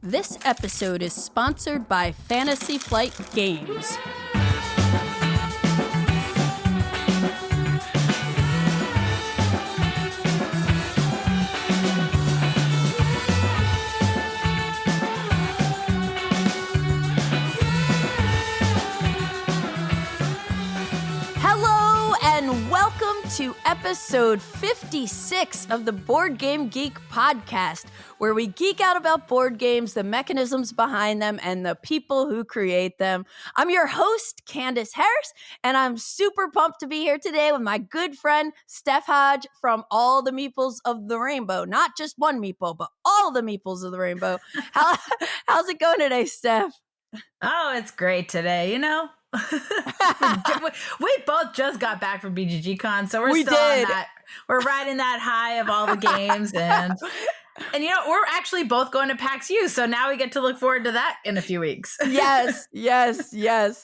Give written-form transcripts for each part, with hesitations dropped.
This episode is sponsored by Fantasy Flight Games. Hello and welcome to episode 56 of the Board Game Geek podcast, where we geek out about board games, the mechanisms behind them, and the people who create them. I'm your host, Candice Harris, and I'm super pumped to be here today with my good friend, Steph Hodge from all the meeples of the rainbow. Not just one meeple, but all the meeples of the rainbow. How's it going today, Steph? Oh, it's great today, you know? we both just got back from BGG.CON, so we're riding that high of all the games, and you know, we're actually both going to Pax U, so now we get to look forward to that in a few weeks. yes.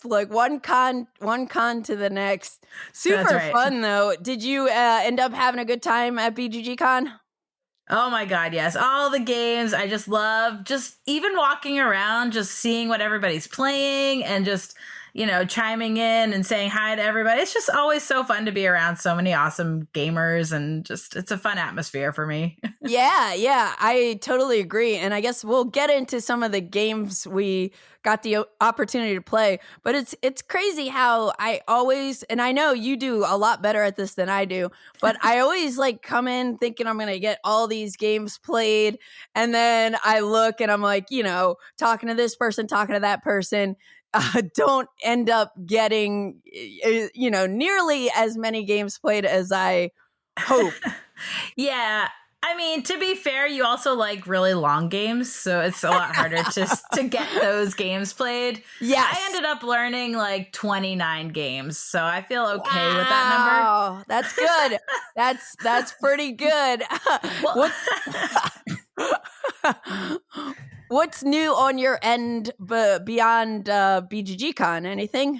Like one con to the next. Super fun though. Did you end up having a good time at BGG.CON? Oh my God, yes. All the games. I just love just even walking around, just seeing what everybody's playing and just, you know, chiming in and saying hi to everybody. It's just always so fun to be around so many awesome gamers, and just it's a fun atmosphere for me. Yeah, I totally agree. And I guess we'll get into some of the games we got the opportunity to play, but it's crazy how I always, and I know you do a lot better at this than I do, but I always like come in thinking I'm going to get all these games played. And then I look and I'm like, you know, talking to this person, talking to that person, don't end up getting, you know, nearly as many games played as I hope. Yeah. I mean, to be fair, you also like really long games, so it's a lot harder to get those games played. Yes. I ended up learning like 29 games, so I feel okay with that number. That's good. That's pretty good. What's new on your end beyond BGG.CON? Anything?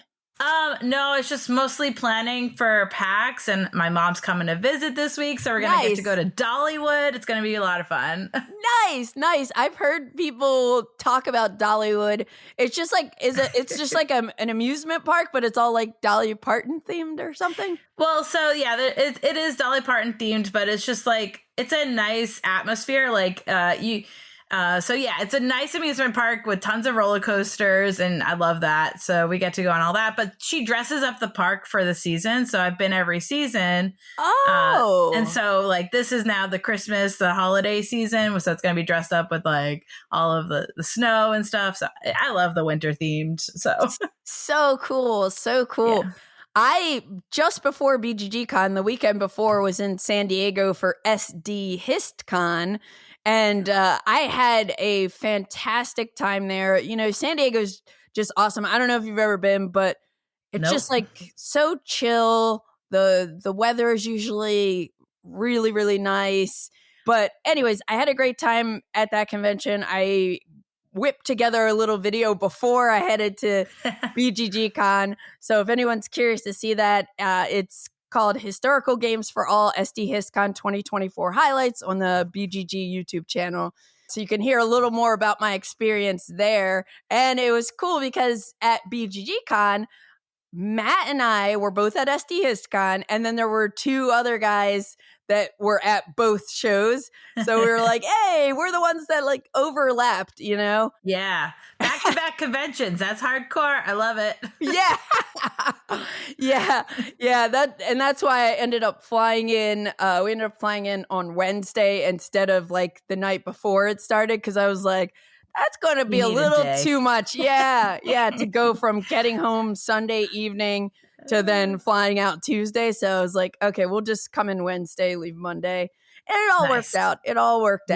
No, it's just mostly planning for PAX, and my mom's coming to visit this week, so we're going to get to go to Dollywood. It's going to be a lot of fun. Nice. I've heard people talk about Dollywood. It's just like, it's just like an amusement park, but it's all like Dolly Parton themed or something? Well, so yeah, it is Dolly Parton themed, but it's just like, it's a nice atmosphere. Like, so yeah, it's a nice amusement park with tons of roller coasters, and I love that. So we get to go on all that. But she dresses up the park for the season, so I've been every season. Oh, and so like this is now the holiday season, so it's going to be dressed up with like all of the snow and stuff. So I love the winter themed. So cool. Yeah. I just before BGG.CON, the weekend before, was in San Diego for SD.HistCon. And I had a fantastic time there. You know, San Diego's just awesome. I don't know if you've ever been, but it's just like so chill. The weather is usually really, really nice. But anyways, I had a great time at that convention. I whipped together a little video before I headed to BGG.CON. So if anyone's curious to see that, it's called Historical Games for All SD.HistCon 2024 Highlights on the BGG YouTube channel. So you can hear a little more about my experience there. And it was cool because at BGG.CON, Matt and I were both at SD.HistCon, and then there were two other guys that were at both shows. So we were like, hey, we're the ones that like overlapped, you know? Yeah. Back-to-back conventions. That's hardcore. I love it. Yeah. That's why I ended up flying in. We ended up flying in on Wednesday instead of like the night before it started, because I was like, that's going to be a little too much. Yeah, to go from getting home Sunday evening to then flying out Tuesday. So I was like, okay, we'll just come in Wednesday, leave Monday. And it all worked out.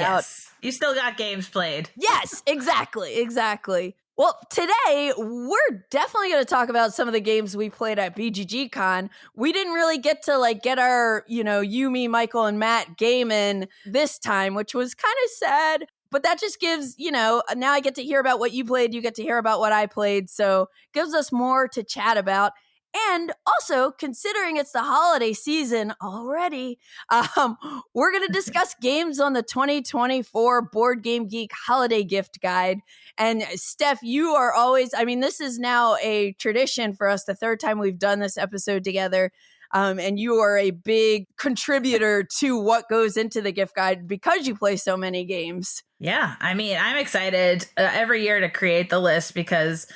Out. You still got games played. Yes, exactly. Well, today we're definitely going to talk about some of the games we played at BGG.CON. We didn't really get to like get our, you know, you, me, Michael, and Matt game in this time, which was kind of sad. But that just gives, you know, now I get to hear about what you played. You get to hear about what I played. So it gives us more to chat about. And also, considering it's the holiday season already, we're going to discuss games on the 2024 Board Game Geek Holiday Gift Guide. And Steph, you are always, I mean, this is now a tradition for us, the third time we've done this episode together. And you are a big contributor to what goes into the gift guide because you play so many games. Yeah, I mean, I'm excited every year to create the list because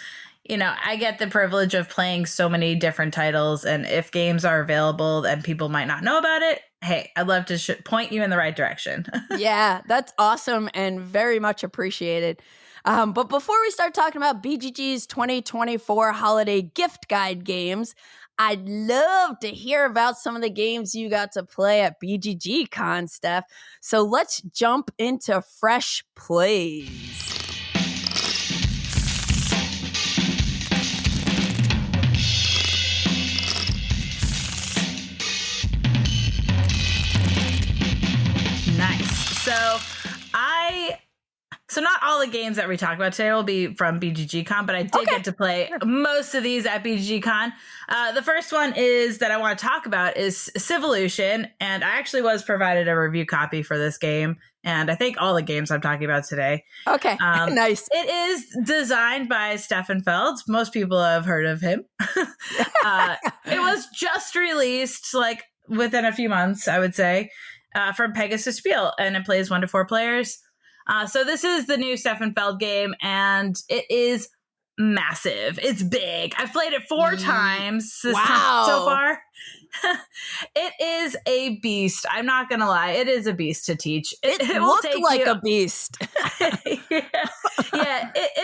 I get the privilege of playing so many different titles, and if games are available and people might not know about it, hey, I'd love to point you in the right direction. Yeah, that's awesome and very much appreciated. But before we start talking about BGG's 2024 Holiday Gift Guide games, I'd love to hear about some of the games you got to play at BGG.CON, Steph. So let's jump into fresh plays. So not all the games that we talk about today will be from BGG.CON, but I did get to play most of these at BGG.CON. The first one that I want to talk about is Civolution, and I actually was provided a review copy for this game, and I think all the games I'm talking about today. Okay, nice. It is designed by Stefan Feld. Most people have heard of him. It was just released like within a few months, I would say, from Pegasus Spiel, and it plays 1 to 4 players. So this is the new Stefan Feld game, and it is massive. It's big. I've played it 4 times so far. It is a beast. I'm not going to lie. It is a beast to teach. It looked like a beast.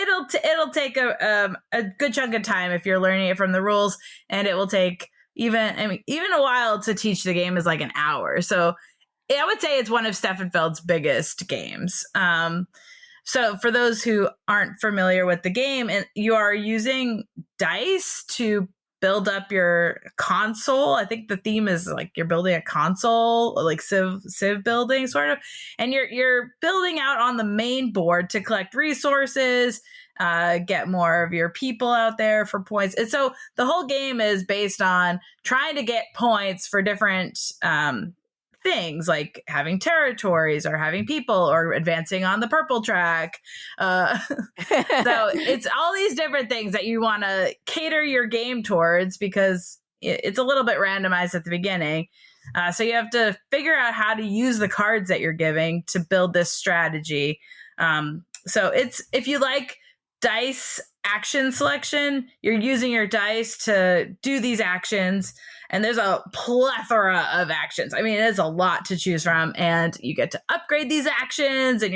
It'll take a good chunk of time if you're learning it from the rules, and it will take even a while to teach the game is like an hour. So I would say it's one of Stefan Feld's biggest games. So for those who aren't familiar with the game, you are using dice to build up your console. I think the theme is like you're building a console, like Civ building sort of, and you're building out on the main board to collect resources, get more of your people out there for points. And so the whole game is based on trying to get points for different things like having territories or having people or advancing on the purple track. So it's all these different things that you want to cater your game towards because it's a little bit randomized at the beginning. So you have to figure out how to use the cards that you're giving to build this strategy. So if you like dice action selection, you're using your dice to do these actions. And there's a plethora of actions. I mean, it is a lot to choose from, and you get to upgrade these actions. And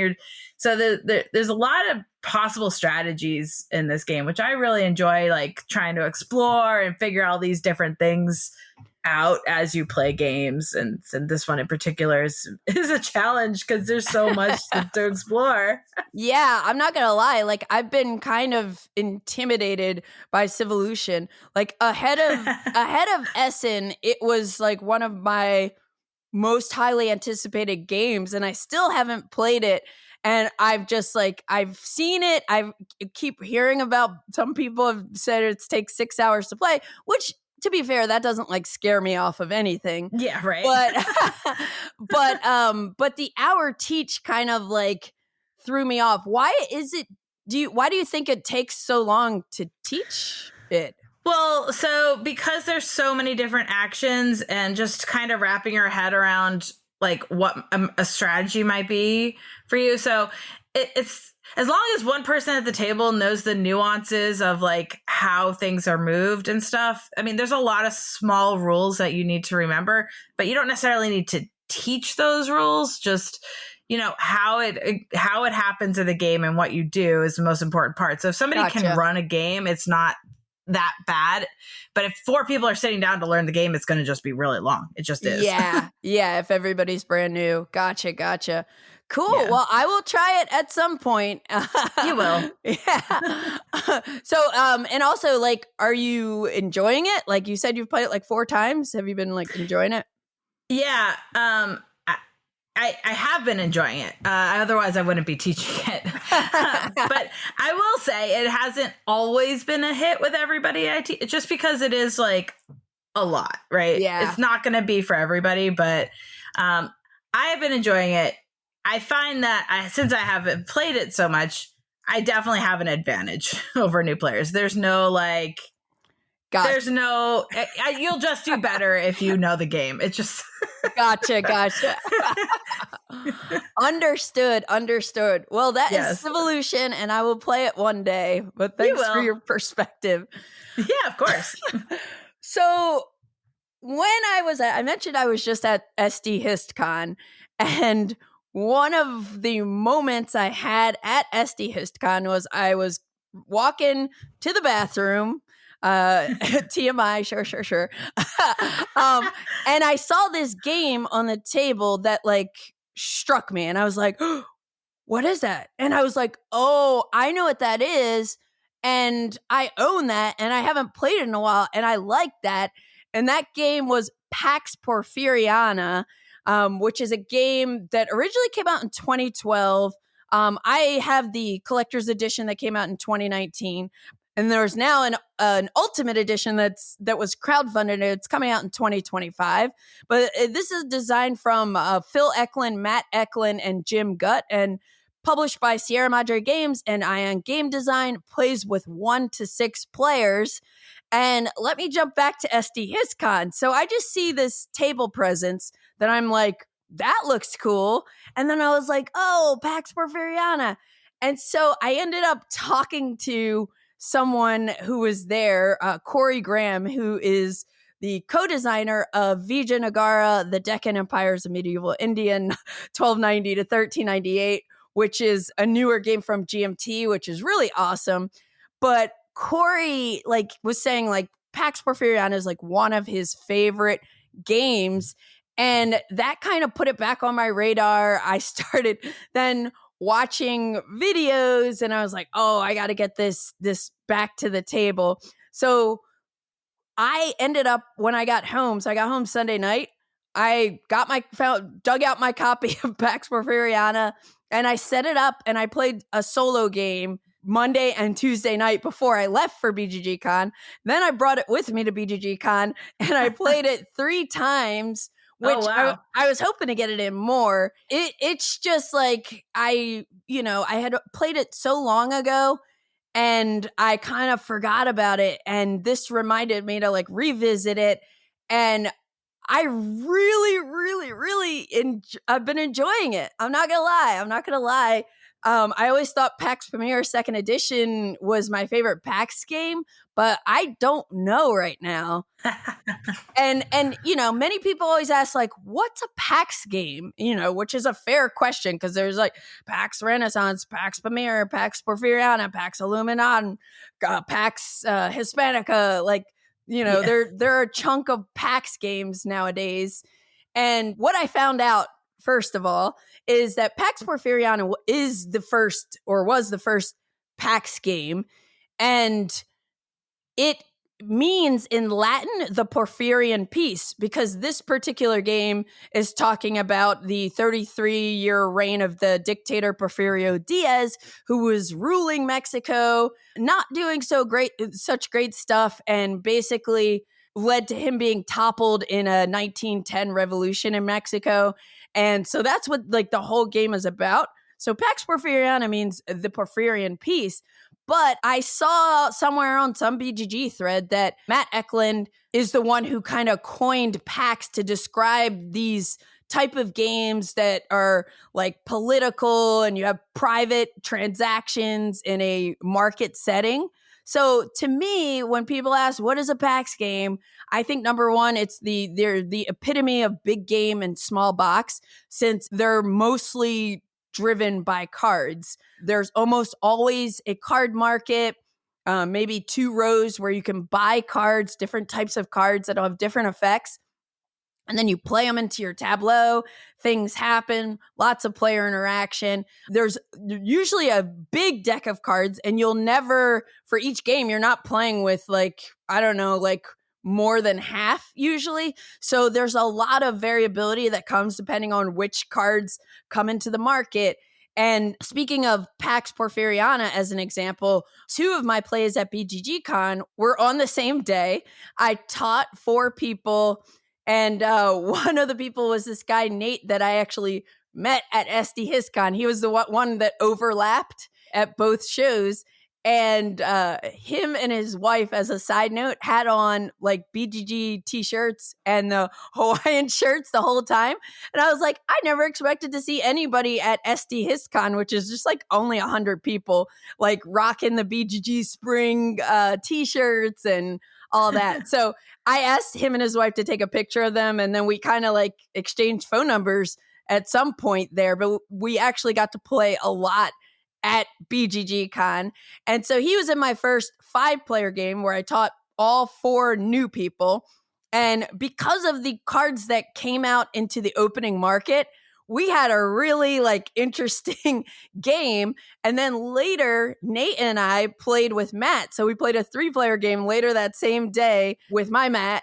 there's a lot of possible strategies in this game, which I really enjoy, like trying to explore and figure all these different things out as you play games. And this one in particular is a challenge because there's so much to explore. Yeah, I'm not gonna lie. Like, I've been kind of intimidated by Civolution. Like ahead of Essen, it was like one of my most highly anticipated games, and I still haven't played it. And I've seen it. I keep hearing about, some people have said it takes 6 hours to play, which, to be fair, that doesn't like scare me off of anything. Yeah, right. But the hour teach kind of like threw me off. Why do you think it takes so long to teach it? Well, so because there's so many different actions and just kind of wrapping your head around like what a strategy might be for you. So it's as long as one person at the table knows the nuances of like how things are moved and stuff. I mean, there's a lot of small rules that you need to remember, but you don't necessarily need to teach those rules. Just, how it happens in the game and what you do is the most important part. So if somebody can run a game, it's not that bad. But if 4 people are sitting down to learn the game, it's going to just be really long. It just is. Yeah. If everybody's brand new. Gotcha. Cool. Yeah. Well, I will try it at some point. You will. Yeah. So, and also, like, are you enjoying it? Like you said, you've played it like 4 times. Have you been like enjoying it? Yeah. I have been enjoying it. Otherwise, I wouldn't be teaching it. But I will say it hasn't always been a hit with everybody. Just because it is like a lot, right? Yeah. It's not going to be for everybody, but I have been enjoying it. I find that since I haven't played it so much, I definitely have an advantage over new players. There's no like, there's no, you'll just do better if you know the game. It's just. Gotcha. Understood. Well, that is Civolution, and I will play it one day, but thanks for your perspective. Yeah, of course. So when I mentioned I was just at SD.CON, and one of the moments I had at SD.CON was I was walking to the bathroom, TMI, sure. And I saw this game on the table that like struck me, and I was like, oh, what is that? And I was like, oh, I know what that is. And I own that, and I haven't played it in a while, and I like that. And that game was Pax Porfiriana, which is a game that originally came out in 2012. I have the collector's edition that came out in 2019. And there's now an ultimate edition that was crowdfunded. It's coming out in 2025. But this is designed from Phil Eklund, Matt Eklund, and Jim Gutt, and published by Sierra Madre Games and Ion Game Design. Plays with 1 to 6 players. And let me jump back to SD.CON. So I just see this table presence that I'm like, that looks cool. And then I was like, oh, Pax Porfiriana. And so I ended up talking to someone who was there, Corey Graham, who is the co-designer of Vijayanagara, the Deccan Empires of Medieval India, 1290 to 1398, which is a newer game from GMT, which is really awesome. But Corey was saying Pax Porfiriana is one of his favorite games. And that kind of put it back on my radar. I started then watching videos, and I was like, oh, I got to get this back to the table. So I ended up, when I got home, so I got home Sunday night, I dug out my copy of Pax Porfiriana, and I set it up, and I played a solo game Monday and Tuesday night before I left for BGG.CON. Then I brought it with me to BGG.CON, and I played it 3 times, which I was hoping to get it in more. It's just I had played it so long ago, and I kind of forgot about it. And this reminded me to revisit it. And I really, really, really I've been enjoying it. I'm not gonna lie. I always thought Pax Premier 2nd Edition was my favorite PAX game, but I don't know right now. and many people always ask what's a PAX game? Which is a fair question, because there's PAX Renaissance, PAX Premier, PAX Porfiriana, PAX Illuminatum, PAX Hispanica. There are a chunk of PAX games nowadays. And what I found out, first of all, is that Pax Porfiriana was the first PAX game, and it means in Latin the Porphyrian peace, because this particular game is talking about the 33-year reign of the dictator Porfirio Diaz, who was ruling Mexico, not doing such great stuff, and basically led to him being toppled in a 1910 revolution in Mexico. And so that's what the whole game is about. So Pax Porfiriana means the Porphyrian peace. But I saw somewhere on some BGG thread that Matt Eklund is the one who kind of coined PAX to describe these type of games that are political, and you have private transactions in a market setting. So to me, when people ask what is a PAX game, I think number one, they're the epitome of big game and small box, since they're mostly driven by cards. There's almost always a card market, maybe 2 rows where you can buy cards, different types of cards that have different effects. And then you play them into your tableau. Things happen, lots of player interaction. There's usually a big deck of cards, and you'll never, for each game, you're not playing with more than half usually. So there's a lot of variability that comes depending on which cards come into the market. And speaking of Pax Porfiriana as an example, 2 of my plays at BGG.CON were on the same day. I taught 4 people, and one of the people was this guy, Nate, that I actually met at SD.HistCon. He was the one that overlapped at both shows. And him and his wife, as a side note, had on like BGG t-shirts and the Hawaiian shirts the whole time. And I was like, I never expected to see anybody at SD.HistCon, which is just like only 100 people, like rocking the BGG spring t-shirts and all that. So I asked him and his wife to take a picture of them, and then we kind of like exchanged phone numbers at some point there, but we actually got to play a lot at BGG.CON. And so he was in my first 5-player game where I taught all 4 new people. And because of the cards that came out into the opening market, we had a really like interesting game. And then later, Nate and I played with Matt. So we played a 3-player game later that same day with my Matt.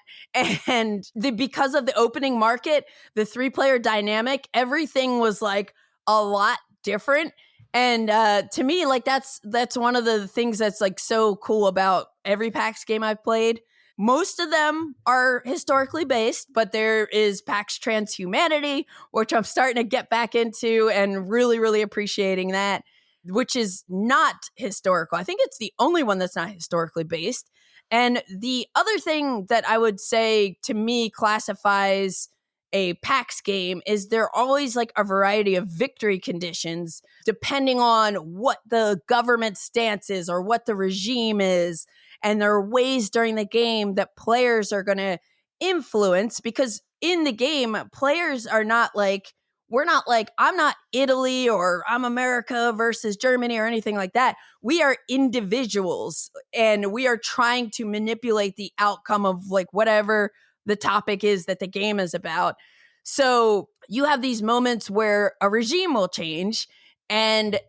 And because of the opening market, the 3-player dynamic, everything was like a lot different. And to me, like that's one of the things that's like so cool about every PAX game I've played. Most of them are historically based, but there is PAX Transhumanity, which I'm starting to get back into and really, really appreciating that, which is not historical. I think it's the only one that's not historically based. And the other thing that I would say to me classifies a PAX game is there always like a variety of victory conditions depending on what the government stance is or what the regime is. And there are ways during the game that players are going to influence, because in the game, players are not like, we're not like, I'm not Italy or I'm America versus Germany or anything like that. We are individuals and we are trying to manipulate the outcome of like whatever the topic is that the game is about. So you have these moments where a regime will change, and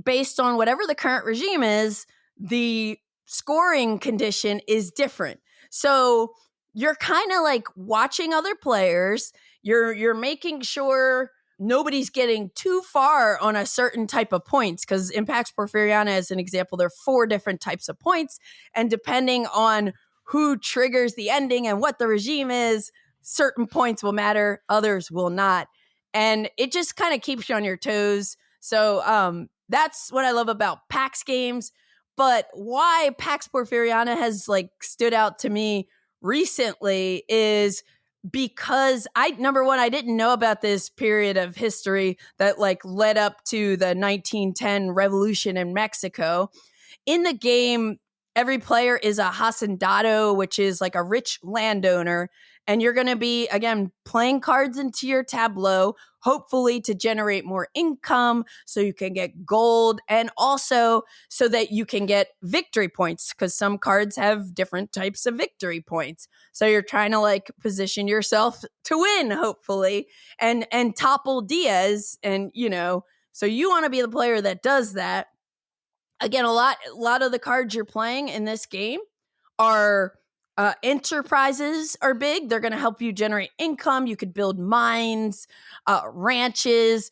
based on whatever the current regime is, the scoring condition is different. So you're kind of like watching other players. You're making sure nobody's getting too far on a certain type of points, because in Pax Porfiriana, as an example, there are 4 different types of points, and depending on who triggers the ending and what the regime is, certain points will matter, others will not. And it just kind of keeps you on your toes. So that's what I love about PAX games. But why Pax Porfiriana has like stood out to me recently is because number one, I didn't know about this period of history that like led up to the 1910 revolution in Mexico. In the game, every player is a hacendado, which is like a rich landowner. And you're going to be, again, playing cards into your tableau, hopefully to generate more income so you can get gold, and also so that you can get victory points, because some cards have different types of victory points. So you're trying to like position yourself to win, hopefully, and topple Diaz. And, you know, so you want to be the player that does that. Again, a lot of the cards you're playing in this game are enterprises are big. They're going to help you generate income. You could build mines, ranches.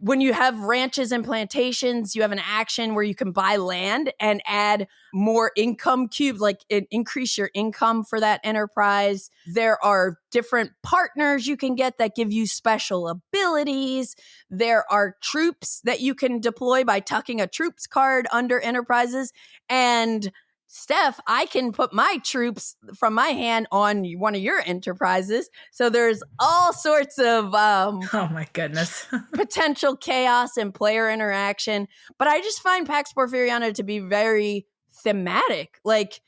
When you have ranches and plantations, you have an action where you can buy land and add more income cubes, like increase your income for that enterprise. There are different partners you can get that give you special abilities. There are troops that you can deploy by tucking a troops card under enterprises. And Steph, I can put my troops from my hand on one of your enterprises. So there's all sorts of oh my goodness, potential chaos and player interaction. But I just find Pax Porfiriana to be very thematic. Like,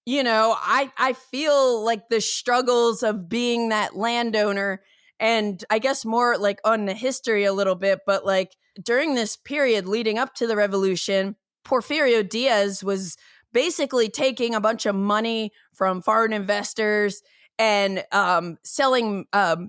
you know, I feel like the struggles of being that landowner, and I guess more like on the history a little bit, but like during this period leading up to the revolution, Porfirio Diaz was basically taking a bunch of money from foreign investors and selling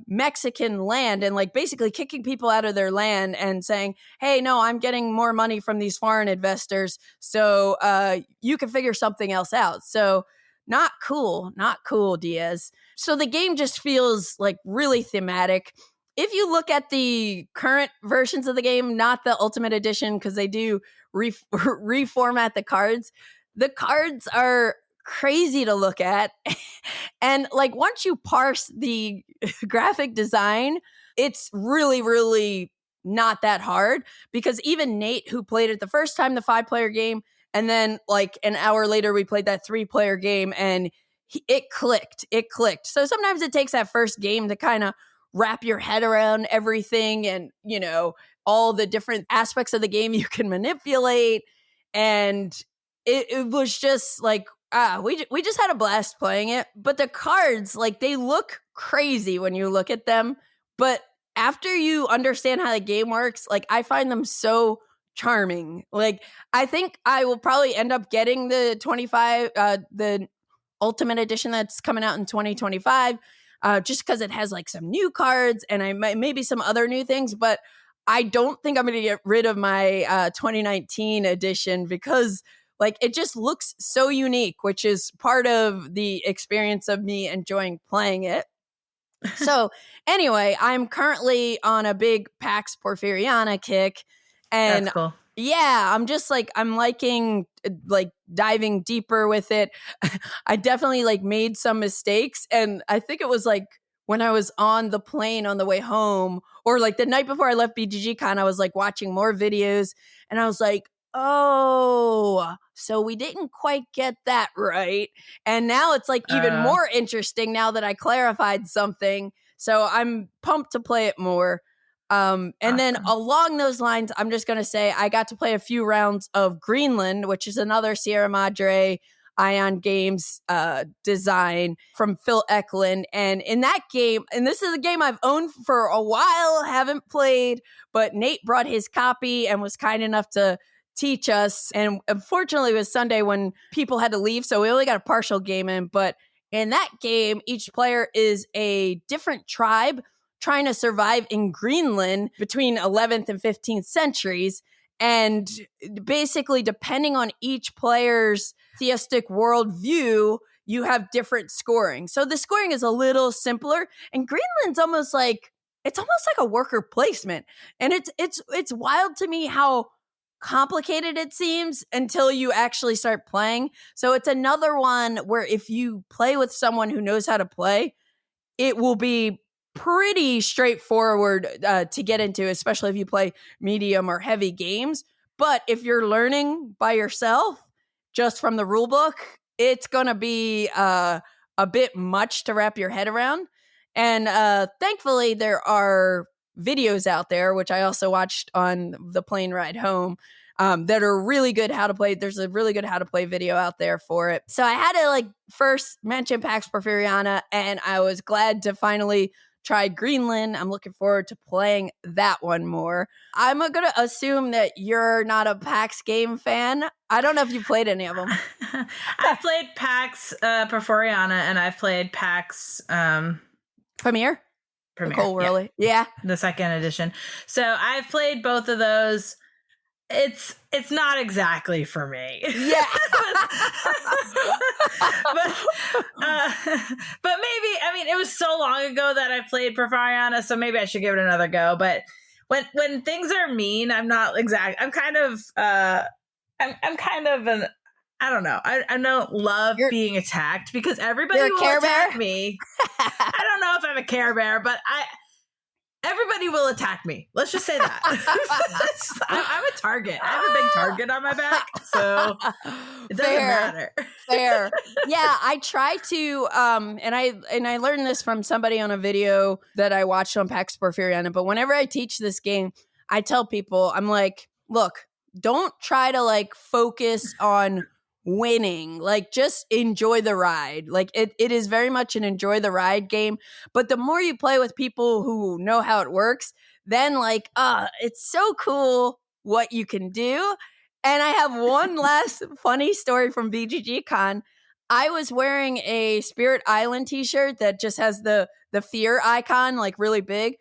Mexican land, and like basically kicking people out of their land and saying, hey, no, I'm getting more money from these foreign investors, so you can figure something else out. So not cool, Diaz. So the game just feels like really thematic. if you look at the current versions of the game, not the Ultimate Edition, because they do reformat the cards are crazy to look at. And like once you parse the graphic design, it's really, really not that hard, because even Nate, who played it the first time, the 5-player game, and then like an hour later we played that 3-player game, and it clicked. So sometimes it takes that first game to kind of wrap your head around everything and, you know, all the different aspects of the game you can manipulate. And it was just like, we just had a blast playing it. But the cards, like, they look crazy when you look at them. But after you understand how the game works, like, I find them so charming. Like, I think I will probably end up getting the the Ultimate Edition that's coming out in 2025, just because it has like some new cards and maybe some other new things. But I don't think I'm going to get rid of my 2019 edition, because like it just looks so unique, which is part of the experience of me enjoying playing it. So anyway, I'm currently on a big Pax Porfiriana kick, and That's cool. Yeah, I'm just like, I'm liking like diving deeper with it. I definitely like made some mistakes, and I think it was like when I was on the plane on the way home, or like the night before I left BGG.CON, I was like watching more videos, and I was like, oh, so we didn't quite get that right. And now it's like even more interesting now that I clarified something. So I'm pumped to play it more. And then along those lines, I'm just going to say I got to play a few rounds of Greenland, which is another Sierra Madre Ion Games design from Phil Eklund. And in that game, and this is a game I've owned for a while, haven't played, but Nate brought his copy and was kind enough to teach us. And unfortunately, it was Sunday when people had to leave, so we only got a partial game in. But in that game, each player is a different tribe trying to survive in Greenland between 11th and 15th centuries. And basically, depending on each player's theistic worldview, you have different scoring. So the scoring is a little simpler, and Greenland's almost like, it's almost like a worker placement. And it's wild to me how complicated it seems until you actually start playing. So it's another one where if you play with someone who knows how to play, it will be pretty straightforward to get into, especially if you play medium or heavy games. But if you're learning by yourself, just from the rule book, it's going to be a bit much to wrap your head around. And thankfully, there are videos out there, which I also watched on the plane ride home, that are really good how to play. There's a really good how to play video out there for it. So I had to like first mention Pax Porfiriana, and I was glad to finally try Greenland. I'm looking forward to playing that one more. I'm going to assume that you're not a PAX game fan. I don't know if you played any of them. I've played PAX Porfiriana, and I've played PAX Premiere. Nicole Worley. Yeah. The second edition. So I've played both of those. It's not exactly for me. Yeah. but maybe, I mean, it was so long ago that I played Porfiriana, so maybe I should give it another go. But when things are mean, I'm not exact. I'm kind of I'm kind of an, I don't know. I don't love being attacked, because everybody will attack me. I don't know if I'm a Care Bear, but everybody will attack me. Let's just say that. I'm a target. I have a big target on my back, so it doesn't matter. Fair. Yeah, I try to, and I learned this from somebody on a video that I watched on Pax Porfiriana. But whenever I teach this game, I tell people, I'm like, look, don't try to like focus on winning. Like, just enjoy the ride. Like, it is very much an enjoy the ride game. But the more you play with people who know how it works, then like, it's so cool what you can do. And I have one last funny story from BGG.CON. I was wearing a Spirit Island t-shirt that just has the fear icon, like really big.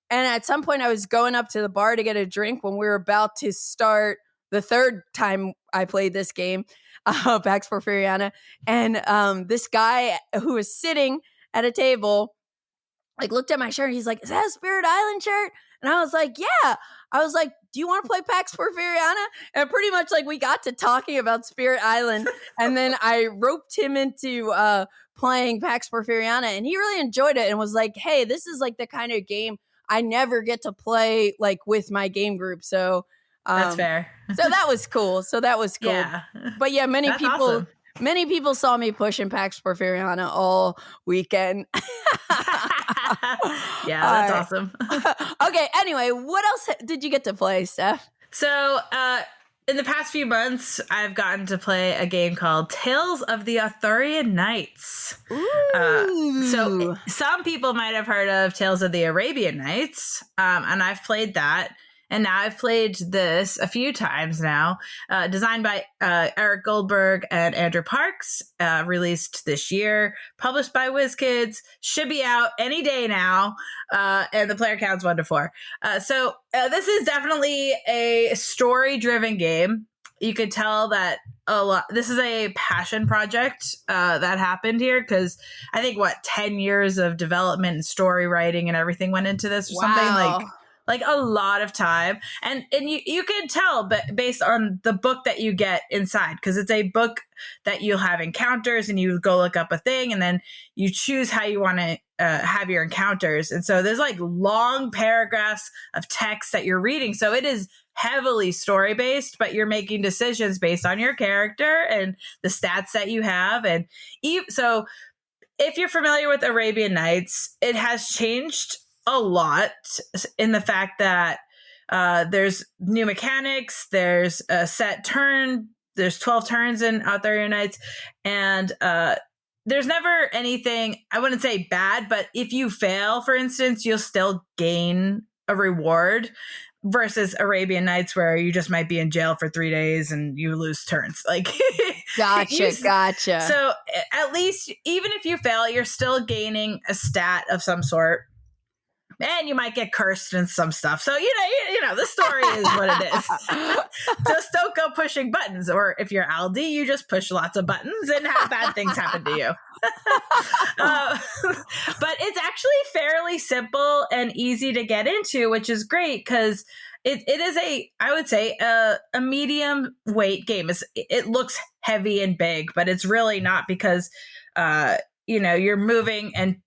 And at some point I was going up to the bar to get a drink when we were about to start the third time I played this game, Pax Porfiriana. And this guy who was sitting at a table like looked at my shirt. And he's like, "Is that a Spirit Island shirt?" And I was like, "Yeah." I was like, "Do you want to play Pax Porfiriana?" And pretty much like we got to talking about Spirit Island, and then I roped him into playing Pax Porfiriana, and he really enjoyed it and was like, "Hey, this is like the kind of game I never get to play like with my game group." So that's fair. So that was cool. Yeah. But yeah, many That's people awesome. Many people saw me pushing Pax Porfiriana all weekend. Yeah, that's awesome. Okay, anyway, what else did you get to play, Steph? So, in the past few months, I've gotten to play a game called Tales of the Arthurian Nights. So, some people might have heard of Tales of the Arabian Nights, and I've played that. And now I've played this a few times now. Designed by Eric Goldberg and Andrew Parks, released this year, published by WizKids, should be out any day now, and the player count's 1 to 4. So this is definitely a story-driven game. You could tell that this is a passion project that happened here, because I think 10 years of development and story writing and everything went into this, or something like a lot of time. And you can tell based on the book that you get inside, because it's a book that you'll have encounters, and you go look up a thing, and then you choose how you want to have your encounters. And so there's like long paragraphs of text that you're reading. So it is heavily story based, but you're making decisions based on your character and the stats that you have. And so if you're familiar with Arabian Nights, it has changed a lot in the fact that there's new mechanics, there's a set turn, there's 12 turns in Arthurian Nights, and there's never anything, I wouldn't say bad, but if you fail, for instance, you'll still gain a reward, versus Arabian Nights where you just might be in jail for 3 days and you lose turns. Like, Gotcha. So at least even if you fail, you're still gaining a stat of some sort. And you might get cursed and some stuff. So, you know, the story is what it is. Just don't go pushing buttons. Or if you're Aldi, you just push lots of buttons and have bad things happen to you. But it's actually fairly simple and easy to get into, which is great, because it is I would say, a medium weight game. It looks heavy and big, but it's really not, because, you're moving and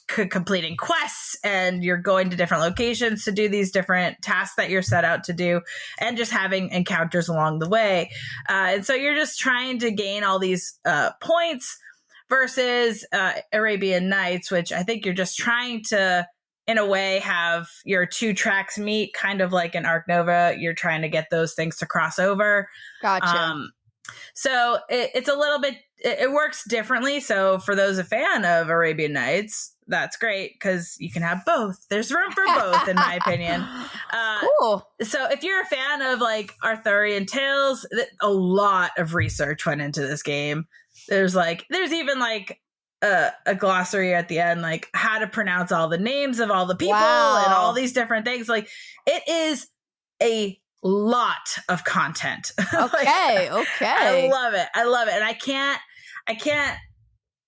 completing quests, and you're going to different locations to do these different tasks that you're set out to do, and just having encounters along the way. And so you're just trying to gain all these points, versus Arabian Nights, which I think you're just trying to, in a way, have your 2 tracks meet, kind of like an Arc Nova. You're trying to get those things to cross over. Gotcha. So it's a little bit, it works differently. So for those a fan of Arabian Nights, that's great, because you can have both. There's room for both, in my opinion. Cool. So if you're a fan of like Arthurian tales, a lot of research went into this game. There's even like a glossary at the end, like how to pronounce all the names of all the people and all these different things. Like, it is a lot of content. Okay. I love it. And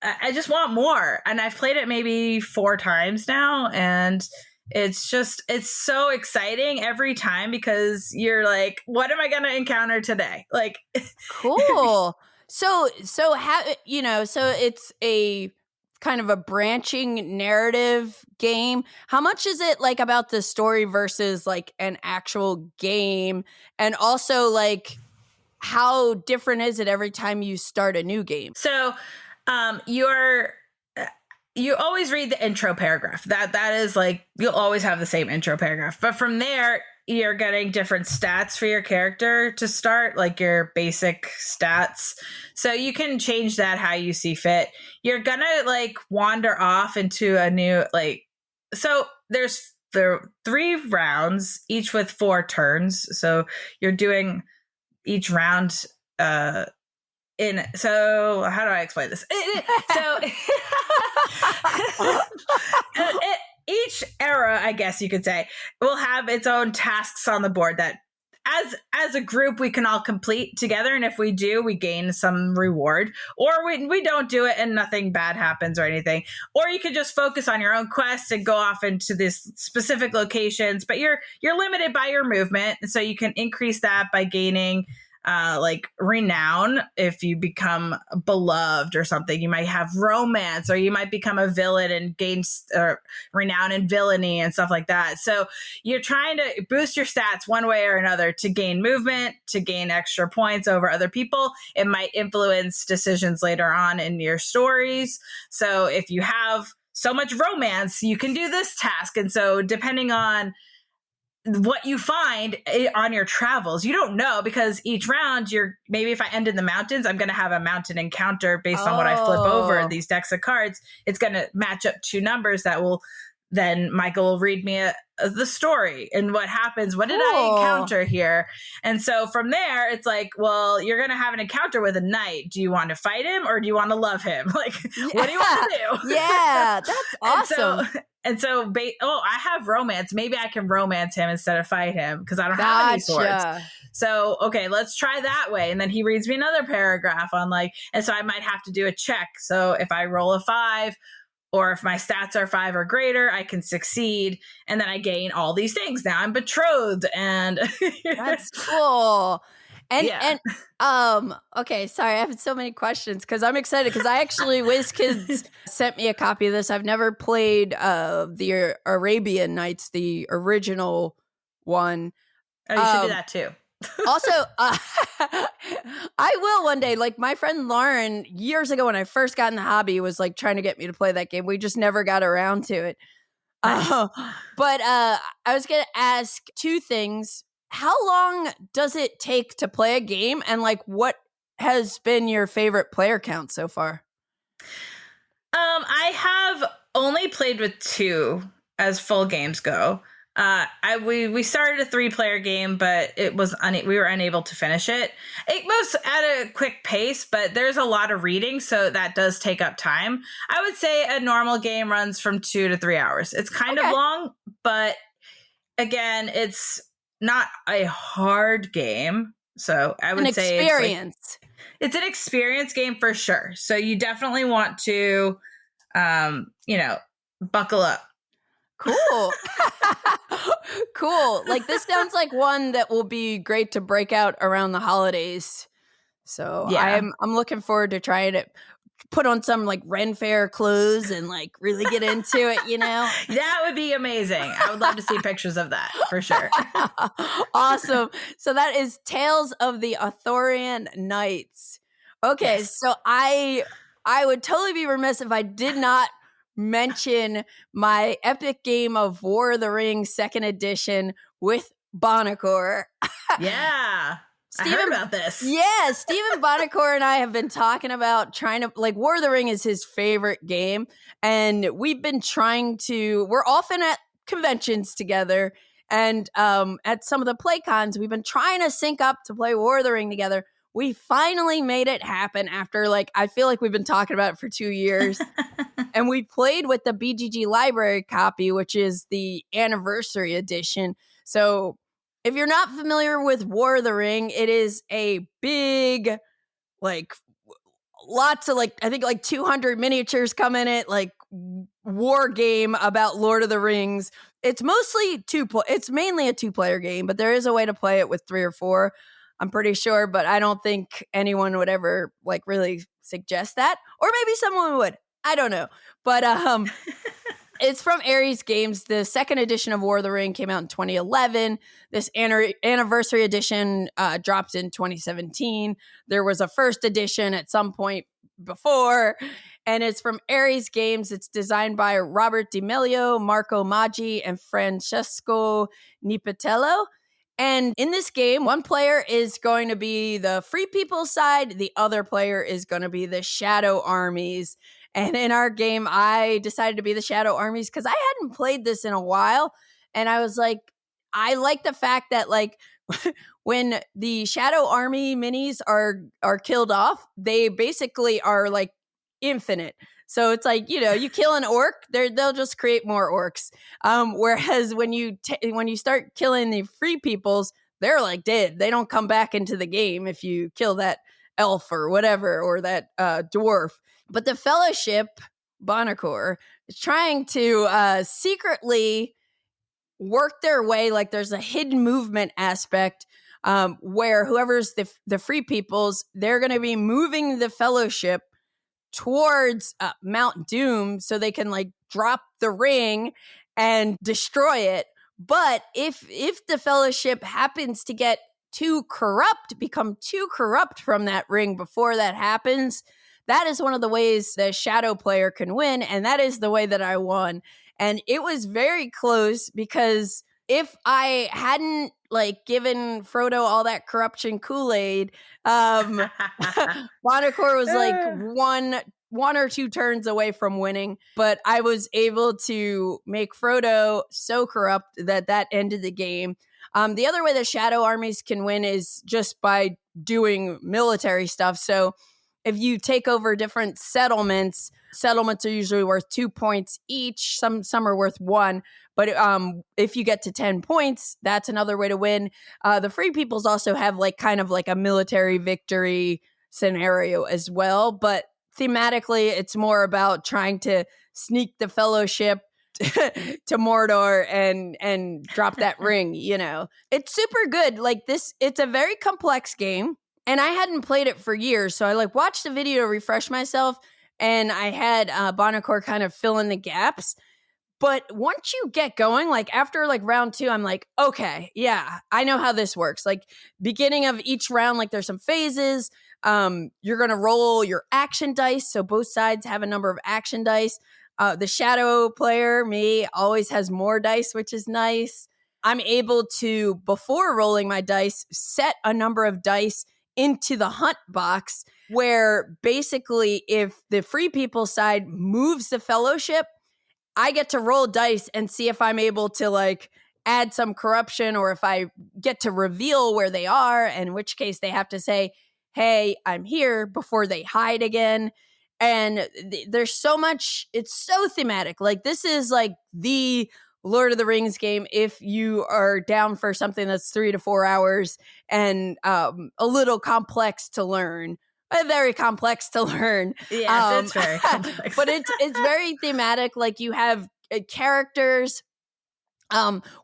I just want more. And I've played it maybe 4 times now, and it's so exciting every time, because you're like, what am I going to encounter today? Like, cool. So it's a kind of a branching narrative game. How much is it like about the story versus like an actual game? And also, like, how different is it every time you start a new game? So you always read the intro paragraph. That is like, you'll always have the same intro paragraph. But from there, you're getting different stats for your character to start, like your basic stats. So you can change that how you see fit. You're gonna like wander off into a new, like, so there are 3 rounds, each with 4 turns. So you're doing each round so how do I explain this? Each era, I guess you could say, will have its own tasks on the board that as a group, we can all complete together. And if we do, we gain some reward, or we don't do it and nothing bad happens or anything. Or you could just focus on your own quest and go off into these specific locations, but you're limited by your movement. And so you can increase that by gaining like renown. If you become beloved or something, you might have romance, or you might become a villain and gain renown and villainy and stuff like that. So you're trying to boost your stats one way or another to gain movement, to gain extra points over other people. It might influence decisions later on in your stories. So if you have so much romance, you can do this task. And so depending on what you find on your travels, you don't know, because each round maybe if I end in the mountains, I'm going to have a mountain encounter based on what I flip over these decks of cards. It's going to match up two numbers that will then Michael will read me the story and what happens. What did I encounter here? And so from there, it's like, well, you're going to have an encounter with a knight. Do you want to fight him or do you want to love him? Like, what do you want to do? Yeah, that's awesome. And so, I have romance. Maybe I can romance him instead of fight him because I don't have any swords. So, okay, let's try that way. And then he reads me another paragraph on and so I might have to do a check. So if I roll a 5, or if my stats are 5 or greater, I can succeed. And then I gain all these things. Now I'm betrothed. And that's cool. And okay, sorry, I have so many questions because I'm excited because I actually WizKids sent me a copy of this. I've never played the Arabian Nights, the original one. Oh, you should do that too. Also, I will one day. Like my friend Lauren, years ago when I first got in the hobby, was like trying to get me to play that game. We just never got around to it. Nice. But I was going to ask two things. How long does it take to play a game? And like, what has been your favorite player count so far? I have only played with 2 as full games go. We started a 3-player game, but it was we were unable to finish it. It moves at a quick pace, but there's a lot of reading, so that does take up time. I would say a normal game runs from 2 to 3 hours. It's kind of long, but again, it's not a hard game. So I would say it's an experience game for sure. So you definitely want to, buckle up. Cool. Cool. Like this sounds like one that will be great to break out around the holidays. So yeah. I'm looking forward to trying it. Put on some like Ren Fair clothes and like really get into it, That would be amazing. I would love to see pictures of that for sure. Awesome. So that is Tales of the Arthurian Knights. Okay, yes. So I would totally be remiss if I did not mention my epic game of War of the Rings 2nd edition with Bonacore. Yeah. I heard about this. Yeah, Stephen Bonacore and I have been talking about trying to, like, War of the Ring is his favorite game. And we've been we're often at conventions together. And at some of the play cons, we've been trying to sync up to play War of the Ring together. We finally made it happen after, I feel like we've been talking about it for 2 years. And we played with the BGG library copy, which is the anniversary edition. So if you're not familiar with War of the Ring, it is a big, lots of, I think 200 miniatures come in it, war game about Lord of the Rings. It's mostly it's mainly a 2-player game, but there is a way to play it with 3 or 4. I'm pretty sure, but I don't think anyone would ever really suggest that. Or maybe someone would. I don't know. But it's from Ares Games. The 2nd edition of War of the Ring came out in 2011. This anniversary edition dropped in 2017. There was a 1st edition at some point before, and it's from Ares Games. It's designed by Robert DiMelio, Marco Maggi, and Francesco Nipatello. And in this game, one player is going to be the Free People side. The other player is going to be the Shadow Armies. And in our game, I decided to be the Shadow Armies because I hadn't played this in a while. And I was like, I like the fact that when the Shadow Army minis are killed off, they basically are infinite. So it's you kill an orc, they'll just create more orcs. Whereas when you start killing the Free Peoples, they're like dead. They don't come back into the game if you kill that elf or whatever, or that dwarf. But the Fellowship, Bonacor, is trying to secretly work their way. Like there's a hidden movement aspect where whoever's the Free Peoples, they're going to be moving the Fellowship towards Mount Doom so they can like drop the ring and destroy it. But if the Fellowship happens to get become too corrupt from that ring before that happens, that is one of the ways the Shadow player can win, and that is the way that I won. And it was very close, because if I hadn't like given Frodo all that corruption Kool-Aid, Bonacor was like one or two turns away from winning. But I was able to make Frodo so corrupt that ended the game. The other way the Shadow armies can win is just by doing military stuff. So if you take over different settlements are usually worth 2 points each. Some are worth 1. But if you get to 10 points, that's another way to win. The Free Peoples also have like kind of like a military victory scenario as well. But thematically, it's more about trying to sneak the Fellowship to Mordor and drop that ring, you know. It's super good. Like this, it's a very complex game. And I hadn't played it for years. So I like watched the video to refresh myself. And I had Bonacor kind of fill in the gaps. But once you get going, like after like round 2, I'm like, okay, yeah, I know how this works. Like beginning of each round, like there's some phases. You're going to roll your action dice. So both sides have a number of action dice. The Shadow player, me, always has more dice, which is nice. I'm able to, before rolling my dice, set a number of dice into the hunt box, where basically if the Free People side moves the Fellowship, I get to roll dice and see if I'm able to like add some corruption, or if I get to reveal where they are, in which case they have to say, hey, I'm here, before they hide again. And there's so much, it's so thematic. Like this is like the Lord of the Rings game if you are down for something that's 3 to 4 hours and a little complex to learn. Very complex to learn. Yes, it's very complex. But it's very thematic. Like you have characters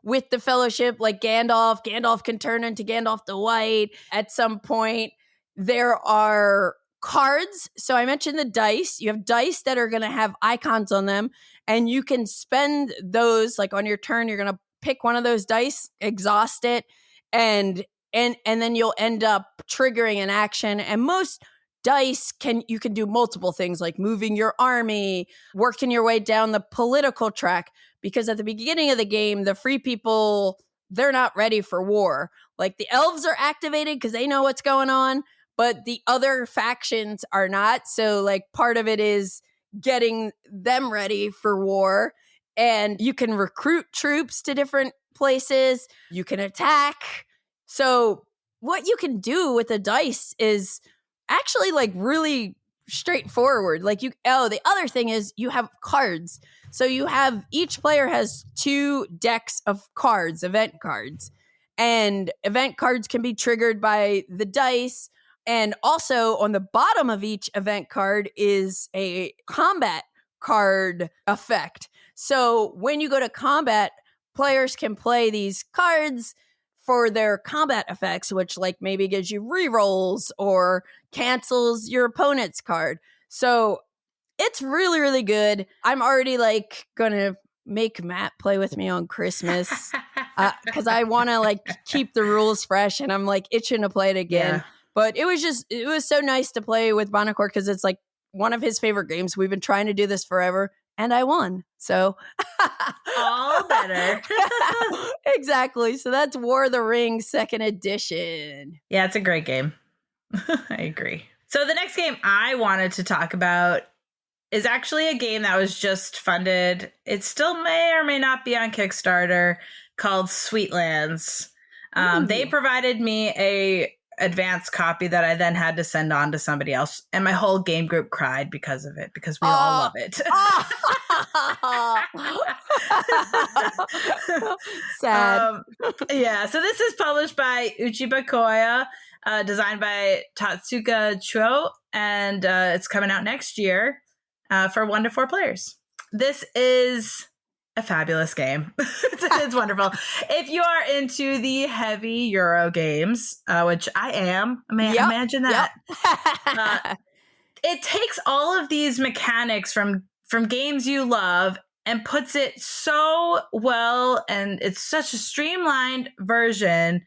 with the Fellowship, like Gandalf. Gandalf can turn into Gandalf the White at some point. There are cards. So I mentioned the dice. You have dice that are going to have icons on them, and you can spend those like on your turn. You're going to pick one of those dice, exhaust it, and then you'll end up triggering an action. And most dice you can do multiple things, like moving your army, working your way down the political track, because at the beginning of the game, the Free People, they're not ready for war. Like the elves are activated because they know what's going on, but the other factions are not. So like part of it is getting them ready for war. And you can recruit troops to different places. You can attack. So what you can do with the dice is actually like really straightforward. Like the other thing is you have cards. So each player has 2 decks of cards, event cards. And event cards can be triggered by the dice. And also on the bottom of each event card is a combat card effect. So when you go to combat, players can play these cards for their combat effects, which like maybe gives you rerolls or cancels your opponent's card. So it's really, really good. I'm already like gonna make Matt play with me on Christmas because I want to like keep the rules fresh, and I'm like itching to play it again. Yeah. But it was so nice to play with Bonacor because it's like one of his favorite games. We've been trying to do this forever, and I won. So all better. Exactly. So that's War of the Rings 2nd edition. Yeah, it's a great game. I agree. So the next game I wanted to talk about is actually a game that was just funded. It still may or may not be on Kickstarter, called Sweetlands. They provided me a advanced copy that I then had to send on to somebody else, and my whole game group cried because of it, because we all love it. Sad. Yeah, so this is published by Uchiba Koya, designed by Tatsuka Chuo, and it's coming out next year for 1 to 4 players. This is a fabulous game. It's wonderful. If you are into the heavy Euro games, which I am, imagine that. Yep. It takes all of these mechanics from games you love and puts it so well, and it's such a streamlined version